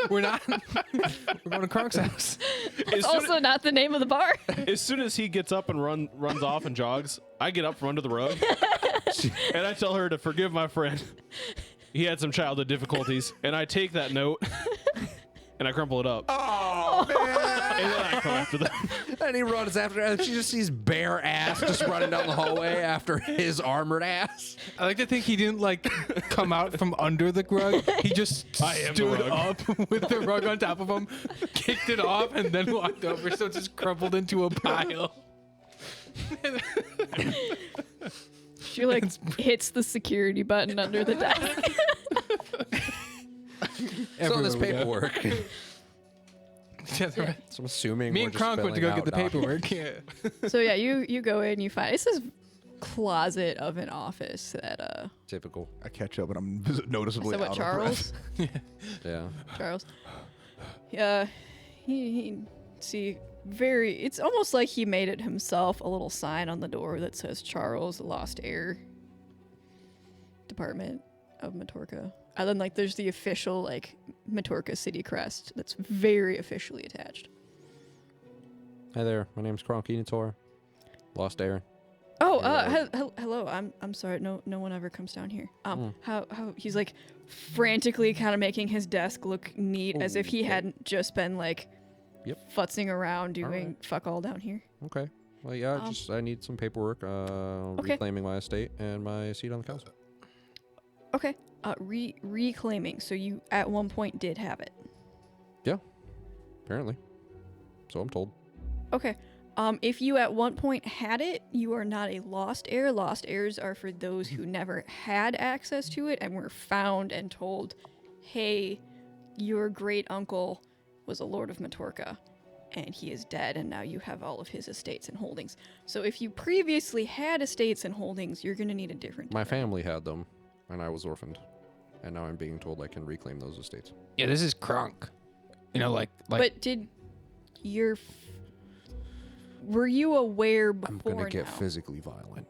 A: We're not. We're going to Kronk's house.
D: It's also not the name of the bar.
C: As soon as he gets up and runs off and jogs, I get up from under the rug and I tell her to forgive my friend. He had some childhood difficulties, and I take that note and I crumple it up.
B: Oh man!
C: And then I come after them.
E: And he runs after her, and she just sees bare ass just running down the hallway after his armored ass.
A: I like to think he didn't like come out from under the rug. He just
C: I am the
A: stood
C: rug.
A: up with the rug on top of him, kicked it off, and then walked over. So it just crumpled into a pile.
D: She like hits the security button under the desk.
E: So this
A: Everywhere we go.
E: paperwork.
A: Yeah, the re-
E: So I'm assuming
A: Me
E: we're
A: and
E: just
A: Kronk went to go
E: filling
A: get the
E: out
A: paperwork. Yeah.
D: So yeah, you go in, you find it's this closet of an office that
E: Typical.
B: I catch up, but I'm noticeably
D: so what,
B: out of
D: Charles?
E: Yeah.
D: Charles. Yeah, he see very. It's almost like he made it himself. A little sign on the door that says Charles, Lost Heir Department of Matorka. And then like there's the official like Matorka city crest that's very officially attached.
E: Hi there. My name's Kronk Enator. Lost Heir.
D: Oh,
E: Yeah.
D: hello. I'm sorry. No one ever comes down here. How he's like frantically kind of making his desk look neat as if he
E: Okay.
D: hadn't just been like
E: Yep.
D: futzing around doing
E: right.
D: fuck all down here.
E: Okay. Well, yeah, just I need some paperwork.
D: Okay.
E: Reclaiming my estate and my seat on the council.
D: Okay. Reclaiming. So you at one point did have it.
E: Yeah. Apparently. So I'm told.
D: Okay. If you at one point had it, you are not a lost heir. Lost heirs are for those who never had access to it and were found and told, hey, your great uncle was a lord of Matorka and he is dead and now you have all of his estates and holdings. So if you previously had estates and holdings, you're going to need a different
E: My family had them, and I was orphaned. And now I'm being told I can reclaim those estates.
A: Yeah, this is Kronk. You know, like.
D: But did your... Were you aware before
E: I'm gonna get
D: now?
E: physically violent.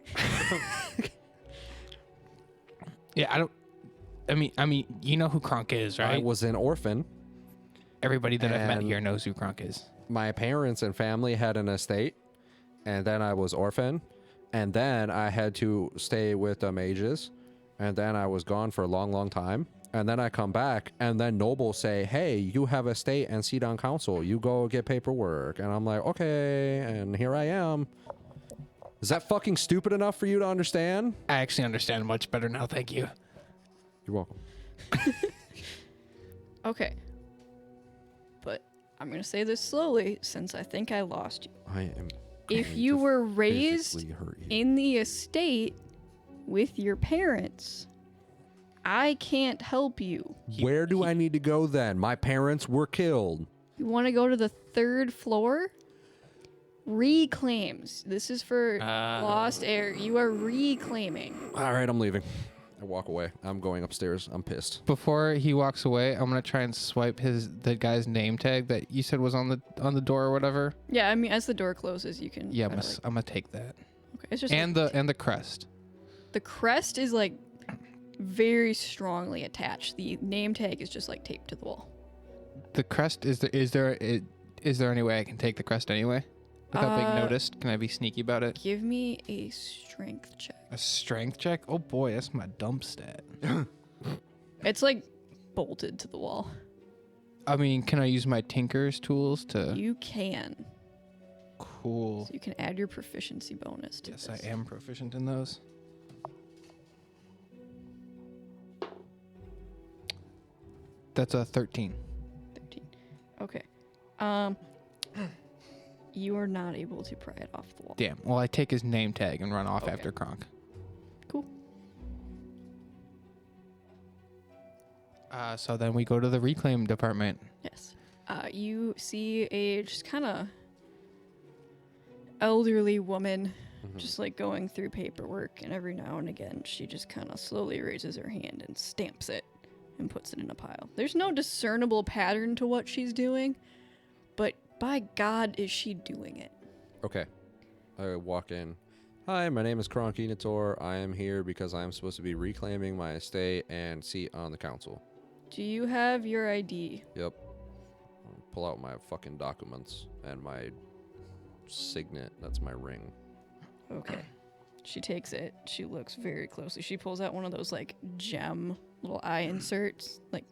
A: Yeah, I don't. I mean, you know who Kronk is, right?
E: I was an orphan.
A: Everybody that I've met
E: and-
A: here knows who Kronk is.
E: My parents and family had an estate, and then I was orphan, and then I had to stay with the mages, and then I was gone for a long, long time. And then I come back, and then nobles say, hey, you have a estate and seat on council. You go get paperwork. And I'm like, okay, and here I am. Is that fucking stupid enough for you to understand?
A: I actually understand much better now. Thank you.
E: You're welcome.
D: Okay. But I'm going to say this slowly since I think I lost you.
E: I am.
D: If
E: going
D: you
E: to
D: were raised
E: physically hurt you.
D: in the estate with your parents, I can't help you.
E: Where do I need to go then? My parents were killed.
D: You want to go to the 3rd floor? Reclaims. This is for lost heir. You are reclaiming.
E: All right, I'm leaving. I walk away. I'm going upstairs. I'm pissed.
A: Before he walks away, I'm gonna try and swipe the guy's name tag that you said was on the door or whatever.
D: Yeah, I mean, as the door closes, you can.
A: Yeah,
D: kinda,
A: I'm gonna take that.
D: okay, it's just
A: And the crest.
D: the crest is like very strongly attached. The name tag is just like taped to the wall.
A: The crest is there any way I can take the crest anyway without being noticed? Can I be sneaky about it?
D: Give me a strength check.
A: A strength check? Oh boy, that's my dump stat.
D: It's like bolted to the wall.
A: I mean, can I use my tinker's tools to?
D: You can.
A: Cool.
D: So you can add your proficiency bonus to
A: Yes,
D: this.
A: I am proficient in those. That's a 13.
D: 13. Okay. You are not able to pry it off the wall.
A: Damn. Well, I take his name tag and run off
D: Okay.
A: after Kronk.
D: Cool.
A: So then we go to the reclaim department.
D: Yes. You see a just kind of elderly woman just like going through paperwork, and every now and again she just kind of slowly raises her hand and stamps it and puts it in a pile. There's no discernible pattern to what she's doing, but by God is she doing it.
E: Okay. I walk in. Hi, my name is Kronk Enator. I am here because I am supposed to be reclaiming my estate and seat on the council.
D: Do you have your ID?
E: Yep. I'll pull out my fucking documents and my signet. That's my ring.
D: Okay. She takes it. She looks very closely. She pulls out one of those like gem little eye inserts. Like,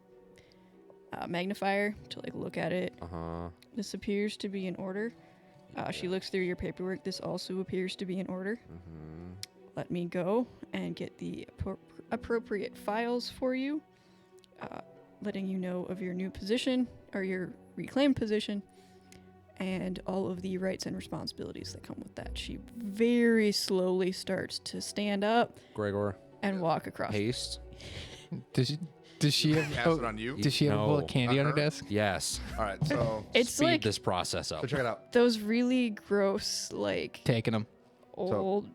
D: magnifier to like look at it.
E: Uh-huh.
D: This appears to be in order. She looks through your paperwork. This also appears to be in order. Let me go and get the appropriate files for you, letting you know of your new position or your reclaimed position and all of the rights and responsibilities that come with that. She very slowly starts to stand up
E: Gregor,
D: and walk across.
E: haste.
A: Does she have?
B: Pass it on you.
A: Does she have a bowl of
E: No.
A: candy on her
B: her?
A: desk?
E: Yes.
B: All right, so
D: It's
E: Speed
D: like
E: this process up.
B: check it out.
D: those really gross, like
A: Taking them.
D: old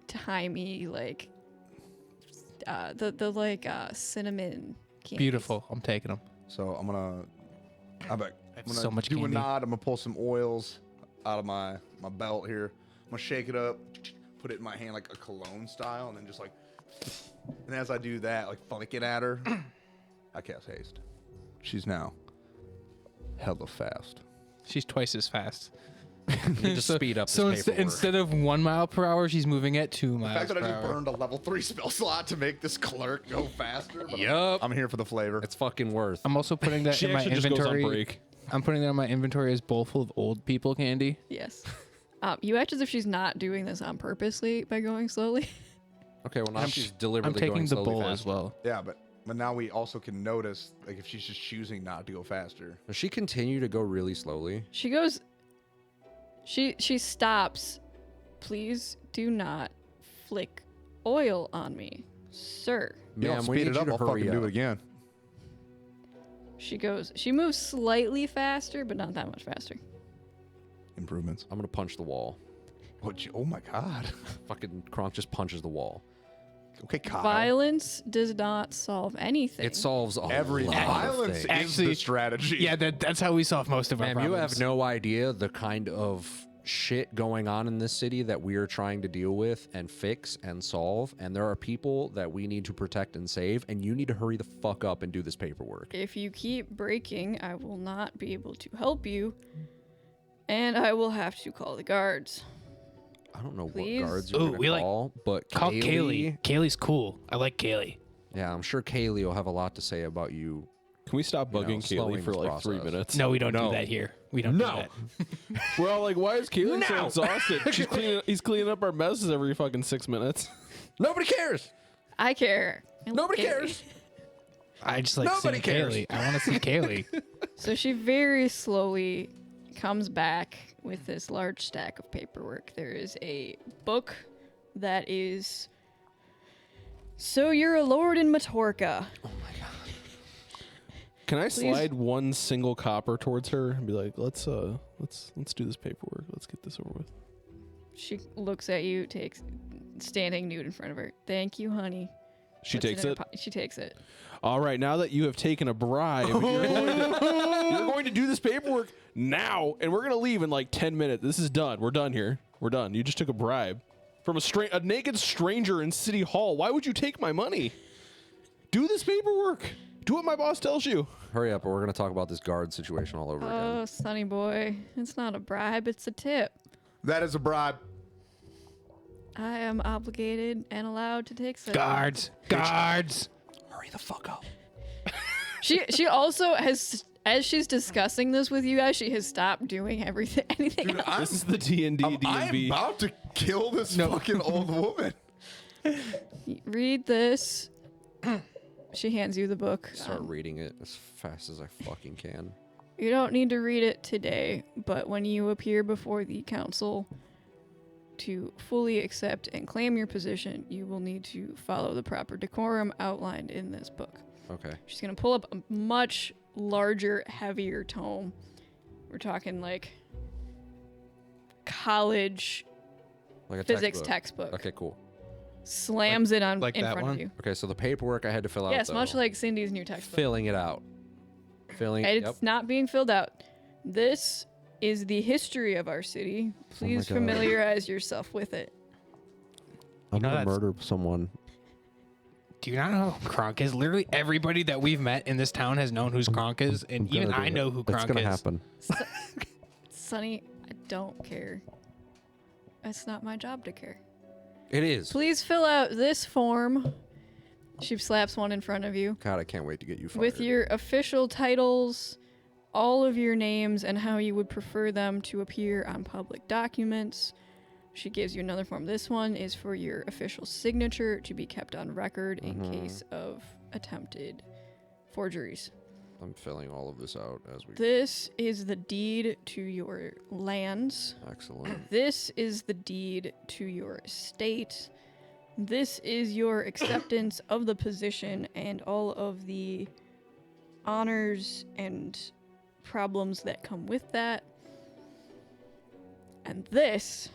D: timey, like the like cinnamon candies.
A: Beautiful. I'm taking them.
B: So I'm gonna
A: So much
B: do
A: candy.
B: a nod. I'm gonna pull some oils out of my belt here. I'm gonna shake it up, put it in my hand like a cologne style, and then just like. And as I do that, like flick it at her, I cast haste. She's now hella fast.
A: She's twice as fast.
E: You need to speed up
A: So
E: this paperwork.
A: instead of 1 mile per hour, she's moving at 2
B: The
A: miles
B: fact that
A: per
B: I just
A: hour.
B: burned a level 3 spell slot to make this clerk go faster. But
E: Yup.
B: I'm here for the flavor.
E: It's fucking worth.
A: I'm also putting that
C: She
A: in my
C: actually just goes on
A: inventory.
C: break.
A: I'm putting that in my inventory as bowl full of old people candy.
D: Yes. You act as if she's not doing this on purposely by going slowly.
E: Okay, well now she's
A: I'm
E: deliberately
A: taking
E: going
A: the
E: slowly
A: bowl
E: faster.
A: as well.
B: Yeah, but now we also can notice like if she's just choosing not to go faster.
E: Does she continue to go really slowly?
D: She goes. She stops. Please do not flick oil on me, sir.
B: You don't
E: Ma'am, we
B: speed
E: need
B: it
E: you
B: up,
E: to
B: I'll
E: hurry
B: fucking do
E: up.
B: it again.
D: She goes. She moves slightly faster, but not that much faster.
B: Improvements.
E: I'm gonna punch the wall.
B: Oh my god.
E: Fucking Kronk just punches the wall.
B: Okay, Kyle.
D: Violence does not solve anything.
E: It solves a
B: Every
E: lot
B: violence
E: of
B: is
E: things.
A: Actually,
B: the strategy.
A: Yeah, that's how we solve most of our
E: Ma'am,
A: problems.
E: you have no idea the kind of shit going on in this city that we are trying to deal with and fix and solve. And there are people that we need to protect and save. And you need to hurry the fuck up and do this paperwork.
D: If you keep breaking, I will not be able to help you, and I will have to call the guards.
E: I don't know
D: Please?
E: what guards you're
A: Ooh,
E: gonna
A: we like-
E: call, but
A: Call Kaylee. Kaylee's cool. I like Kaylee.
E: Yeah, I'm sure Kaylee will have a lot to say about you.
C: Can we stop
E: You know,
C: bugging
E: slowing
C: Kaylee for
E: this
C: like 3
E: process.
C: minutes?
A: No, we don't
C: No.
A: do that here. We don't do that.
C: We're all like, why is Kaylee so exhausted? He's cleaning up our messes every fucking 6 minutes.
E: Nobody cares.
D: I care.
E: Nobody
D: Kaylee.
E: cares.
A: I just like
E: Nobody
A: seeing
E: cares.
A: Kaylee. I want to see Kaylee.
D: So she very slowly comes back with this large stack of paperwork. There is a book that is So You're a Lord in Matorka.
C: Can I slide one single copper towards her and be like, let's do this paperwork. Let's get this over with.
D: She looks at you, takes standing nude in front of her. Thank you, honey.
C: She
D: Puts
C: takes
D: in her
C: it.
D: She takes it.
C: All right, now that you have taken a bribe, you're going to do this paperwork now, and we're going to leave in like 10 minutes. This is done. We're done here. We're done. You just took a bribe from a naked stranger in City Hall. Why would you take my money? Do this paperwork. Do what my boss tells you.
E: Hurry up, or we're gonna talk about this guard situation all over
D: Oh,
E: again.
D: sonny boy. It's not a bribe, it's a tip.
B: That is a bribe.
D: I am obligated and allowed to take such.
A: Guards. Guards.
E: Hurry the fuck up.
D: She also has, as she's discussing this with you guys, she has stopped doing anything
B: Dude,
D: else.
C: This is the D&D
B: I'm
C: DMV.
B: about to kill this fucking old woman.
D: Read this. She hands you the book.
E: Start reading it as fast as I fucking can.
D: You don't need to read it today, but when you appear before the council to fully accept and claim your position, you will need to follow the proper decorum outlined in this book.
E: Okay.
D: She's going to pull up a much larger, heavier tome. We're talking like college
E: Like a
D: physics textbook.
E: Okay, cool.
D: Slams it on
A: like
D: in
A: that
D: front
A: one?
D: of you.
E: Okay, so the paperwork I had to fill out.
D: Yes,
E: though,
D: much like Cindy's new textbook.
E: filling it out. Filling.
D: It's
E: Yep.
D: not being filled out. This is the history of our city. Please
E: God.
D: familiarize yourself with it.
E: I'm
A: know
E: gonna
A: that's-
E: murder someone.
A: Do you not know who Kronk is? Literally everybody that we've met in this town has known who's Kronk is, and
E: I'm
A: even
E: gonna do
A: I
E: it.
A: know who
E: It's
A: Kronk
E: gonna
A: is.
E: happen.
D: Sonny, I don't care. It's not my job to care.
E: It is.
D: Please fill out this form She slaps one in front of you.
E: God, I can't wait to get you fired.
D: With your official titles, all of your names, and how you would prefer them to appear on public documents. She gives you another form. This one is for your official signature to be kept on record in case of attempted forgeries.
E: I'm filling all of this out as we.
D: This is the deed to your lands.
E: Excellent.
D: This is the deed to your estate. This is your acceptance of the position and all of the honors and problems that come with that. And this,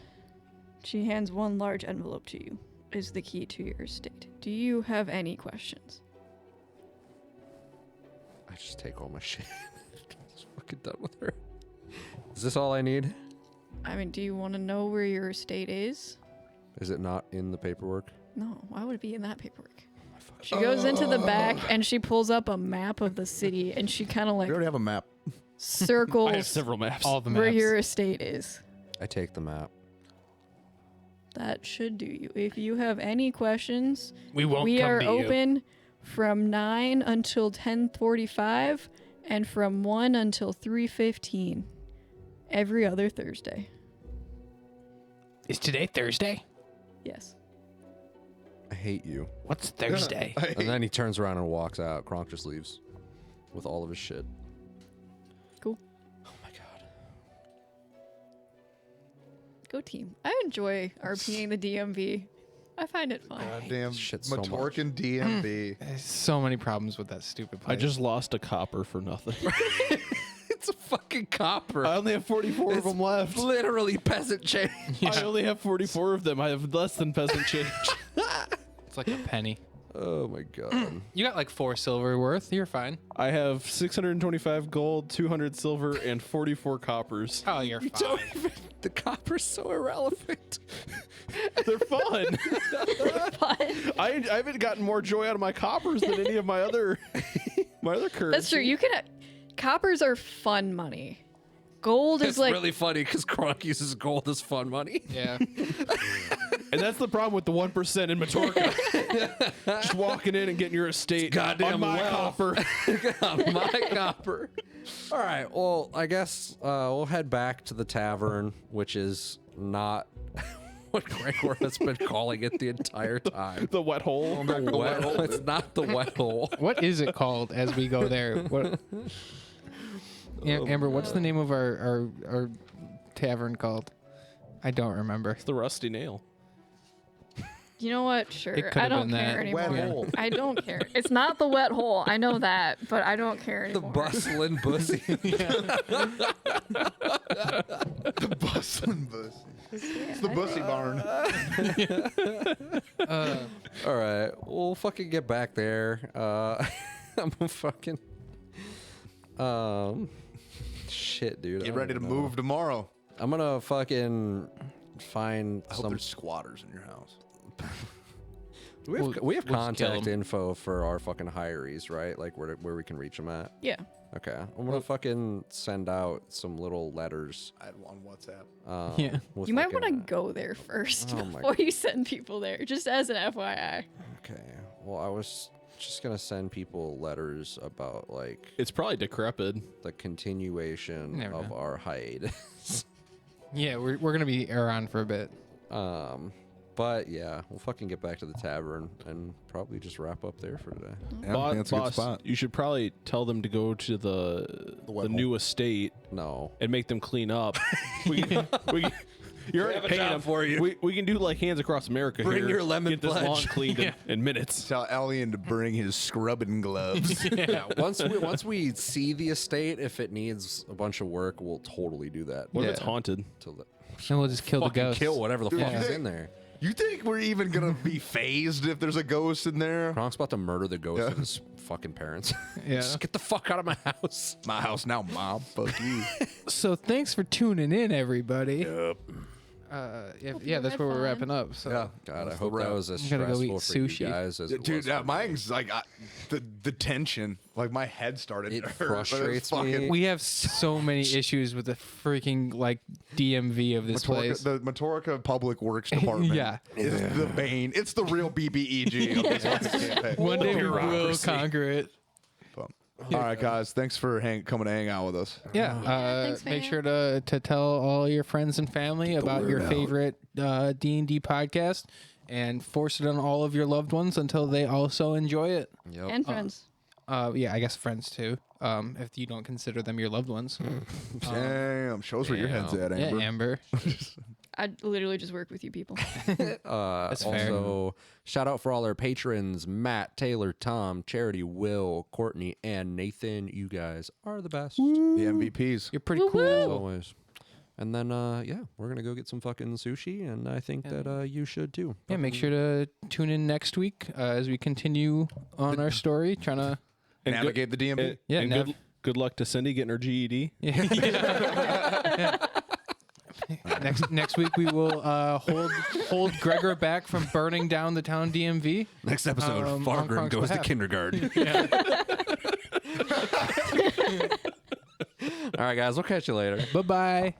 D: she hands one large envelope to you, is the key to your estate. Do you have any questions?
E: I just take all my shit. Just fucking done with her. Is this all I need?
D: I mean, do you want to know where your estate is?
E: Is it not in the paperwork?
D: No, why would it be in that paperwork? She goes into the back and she pulls up a map of the city and she kind of
B: We
D: like
B: already have a map.
D: circles
C: I have several maps.
A: All the
D: where
A: maps.
D: your estate is.
E: I take the map.
D: That should do you. If you have any questions,
A: We won't
D: we
A: come
D: are
A: to you.
D: open from 9 until 10:45 and from 1 until 3:15 every other Thursday.
A: Is today Thursday?
D: Yes.
E: I hate you.
A: What's Thursday?
E: And then he turns around and walks out. Kronk just leaves with all of his shit.
D: Cool.
E: Oh my god.
D: Go team. I enjoy RPing the DMV. I find it fun.
B: Goddamn
E: Shit so much.
B: Matorkin DMV.
A: There's so many problems with that stupid place.
C: I just lost a copper for nothing.
E: It's a fucking copper.
C: I only have 44 of them left.
E: Literally peasant change.
C: I only have 44 of them. I have less than peasant change.
A: It's like a penny.
E: Oh my god.
A: You got like 4 silver worth. You're fine.
C: I have 625 gold, 200 silver, and 44 coppers.
A: Oh, you're fine.
E: The copper's so irrelevant.
C: They're fun.
D: Fun.
C: I haven't gotten more joy out of my coppers than any of my other currency.
D: That's true. You can. Coppers are fun money. Gold
E: It's
D: is like
E: really funny because Kronk uses gold as fun money.
A: Yeah.
C: And that's the problem with the 1% in Matorka. Just walking in and getting your estate
E: Goddamn
C: on my
E: well.
C: copper.
E: My copper. All right. Well, I guess we'll head back to the tavern, which is not what Gregor has been calling it the entire time.
C: The wet hole.
E: The wet hole. It's not the wet hole.
A: What is it called as we go there? What? Yeah, Amber, what's the name of our tavern called? I don't remember.
C: The rusty nail.
D: You know what? Sure.
A: It could
D: I
A: have
D: don't
A: been
D: care
A: that.
D: anymore.
B: Wet hole.
D: I don't care. It's not the wet hole. I know that, but I don't care
E: The
D: anymore.
E: bustling bussy.
B: The bustling bussy. It's the bussy barn.
E: All right. We'll fucking get back there. I'm gonna fucking. Shit, dude. I
B: Get
E: don't
B: ready to
E: know.
B: move tomorrow.
E: I'm gonna fucking find
B: I hope
E: some.
B: there's squatters in your house.
E: We have,
A: We'll-
E: we have
A: we'll just kill
E: contact
A: 'em.
E: info for our fucking hirees, right? Like where we can reach them at.
D: Yeah.
E: Okay. I'm gonna fucking send out some little letters.
B: I had one WhatsApp.
A: Yeah.
E: with
D: You might
E: fucking,
D: want to go there first
E: Oh my
D: before you send people there, just as an FYI.
E: Okay. Well, I was just gonna send people letters about like
C: It's probably decrepit.
E: the continuation
A: Never
E: of
A: know.
E: our hiatus.
A: Yeah, we're gonna be around for a bit.
E: But yeah, we'll fucking get back to the tavern and probably just wrap up there for today.
B: Yeah,
C: Boss,
B: that's a good
C: boss,
B: spot.
C: you should probably tell them to go to the
B: wet
C: new estate
E: No.
C: and make them clean up. we can, you're already
E: have a
C: paying
E: job
C: them
E: for you.
C: We can do like Hands Across America.
E: Bring
C: here.
E: your lemon
C: Get this
E: pledge.
C: lawn cleaned in minutes.
B: Tell Elian to bring his scrubbing gloves.
E: Yeah, once we see the estate, if it needs a bunch of work, we'll totally do that.
C: What if it's
A: Yeah.
C: haunted?
E: Till the,
A: And we'll just kill the
E: fucking
A: ghost.
E: kill whatever the fuck
A: Yeah.
E: is in there.
B: You think we're even gonna be phased if there's a ghost in there?
E: Kronk's about to murder the ghost
B: Yeah.
E: of his fucking parents.
A: Yeah.
E: Just get the fuck out of my house.
B: My house now, Mom. Fuck you.
A: So thanks for tuning in, everybody. Yeah, that's
D: had
A: where we're
D: fun.
A: wrapping up. So
B: Yeah.
E: God, I
B: That's
E: hope
B: the
E: that
B: wrap.
E: was as
A: I'm gonna go eat
E: stressful for
A: sushi.
E: you guys as it
B: Dude,
E: was for me.
B: mine's like the tension. Like my head started
E: It
B: to hurt. but
E: frustrates
B: was fucking-
E: me.
A: we have so many issues with the freaking like DMV of this place.
B: The Matorica Public Works Department
A: Yeah.
B: is the bane. It's the real BBEG of this fucking campaign.
A: One day we will
B: Bureaucracy.
A: conquer it.
B: All right, guys. Thanks for coming to hang out with us.
A: Yeah.
D: thanks,
A: Make
D: man.
A: sure to tell all your friends and family about your favorite D&D podcast, and force it on all of your loved ones until they also enjoy it.
E: Yep.
D: And friends.
A: Yeah, I guess friends too. If you don't consider them your loved ones.
B: Damn, shows where your head's at, Amber.
A: Yeah, Amber.
D: I literally just work with you people.
A: fair.
E: Also, shout out for all our patrons: Matt, Taylor, Tom, Charity, Will, Courtney, and Nathan. You guys are the best,
B: The MVPs.
A: You're pretty
E: as
A: cool.
E: always. And then, yeah, we're gonna go get some fucking sushi, and I think that you should too.
A: Yeah, make sure to tune in next week as we continue on our story, trying to.
C: And
B: Navigate the DMV.
A: Yeah,
C: and good luck to Cindy getting her GED.
A: Yeah. Next week we will hold Gregor back from burning down the town DMV.
E: Next episode,
A: on
E: Fargrim
A: Kronk's
E: goes to
A: behalf.
E: kindergarten. All right, guys, we'll catch you later.
A: Bye bye.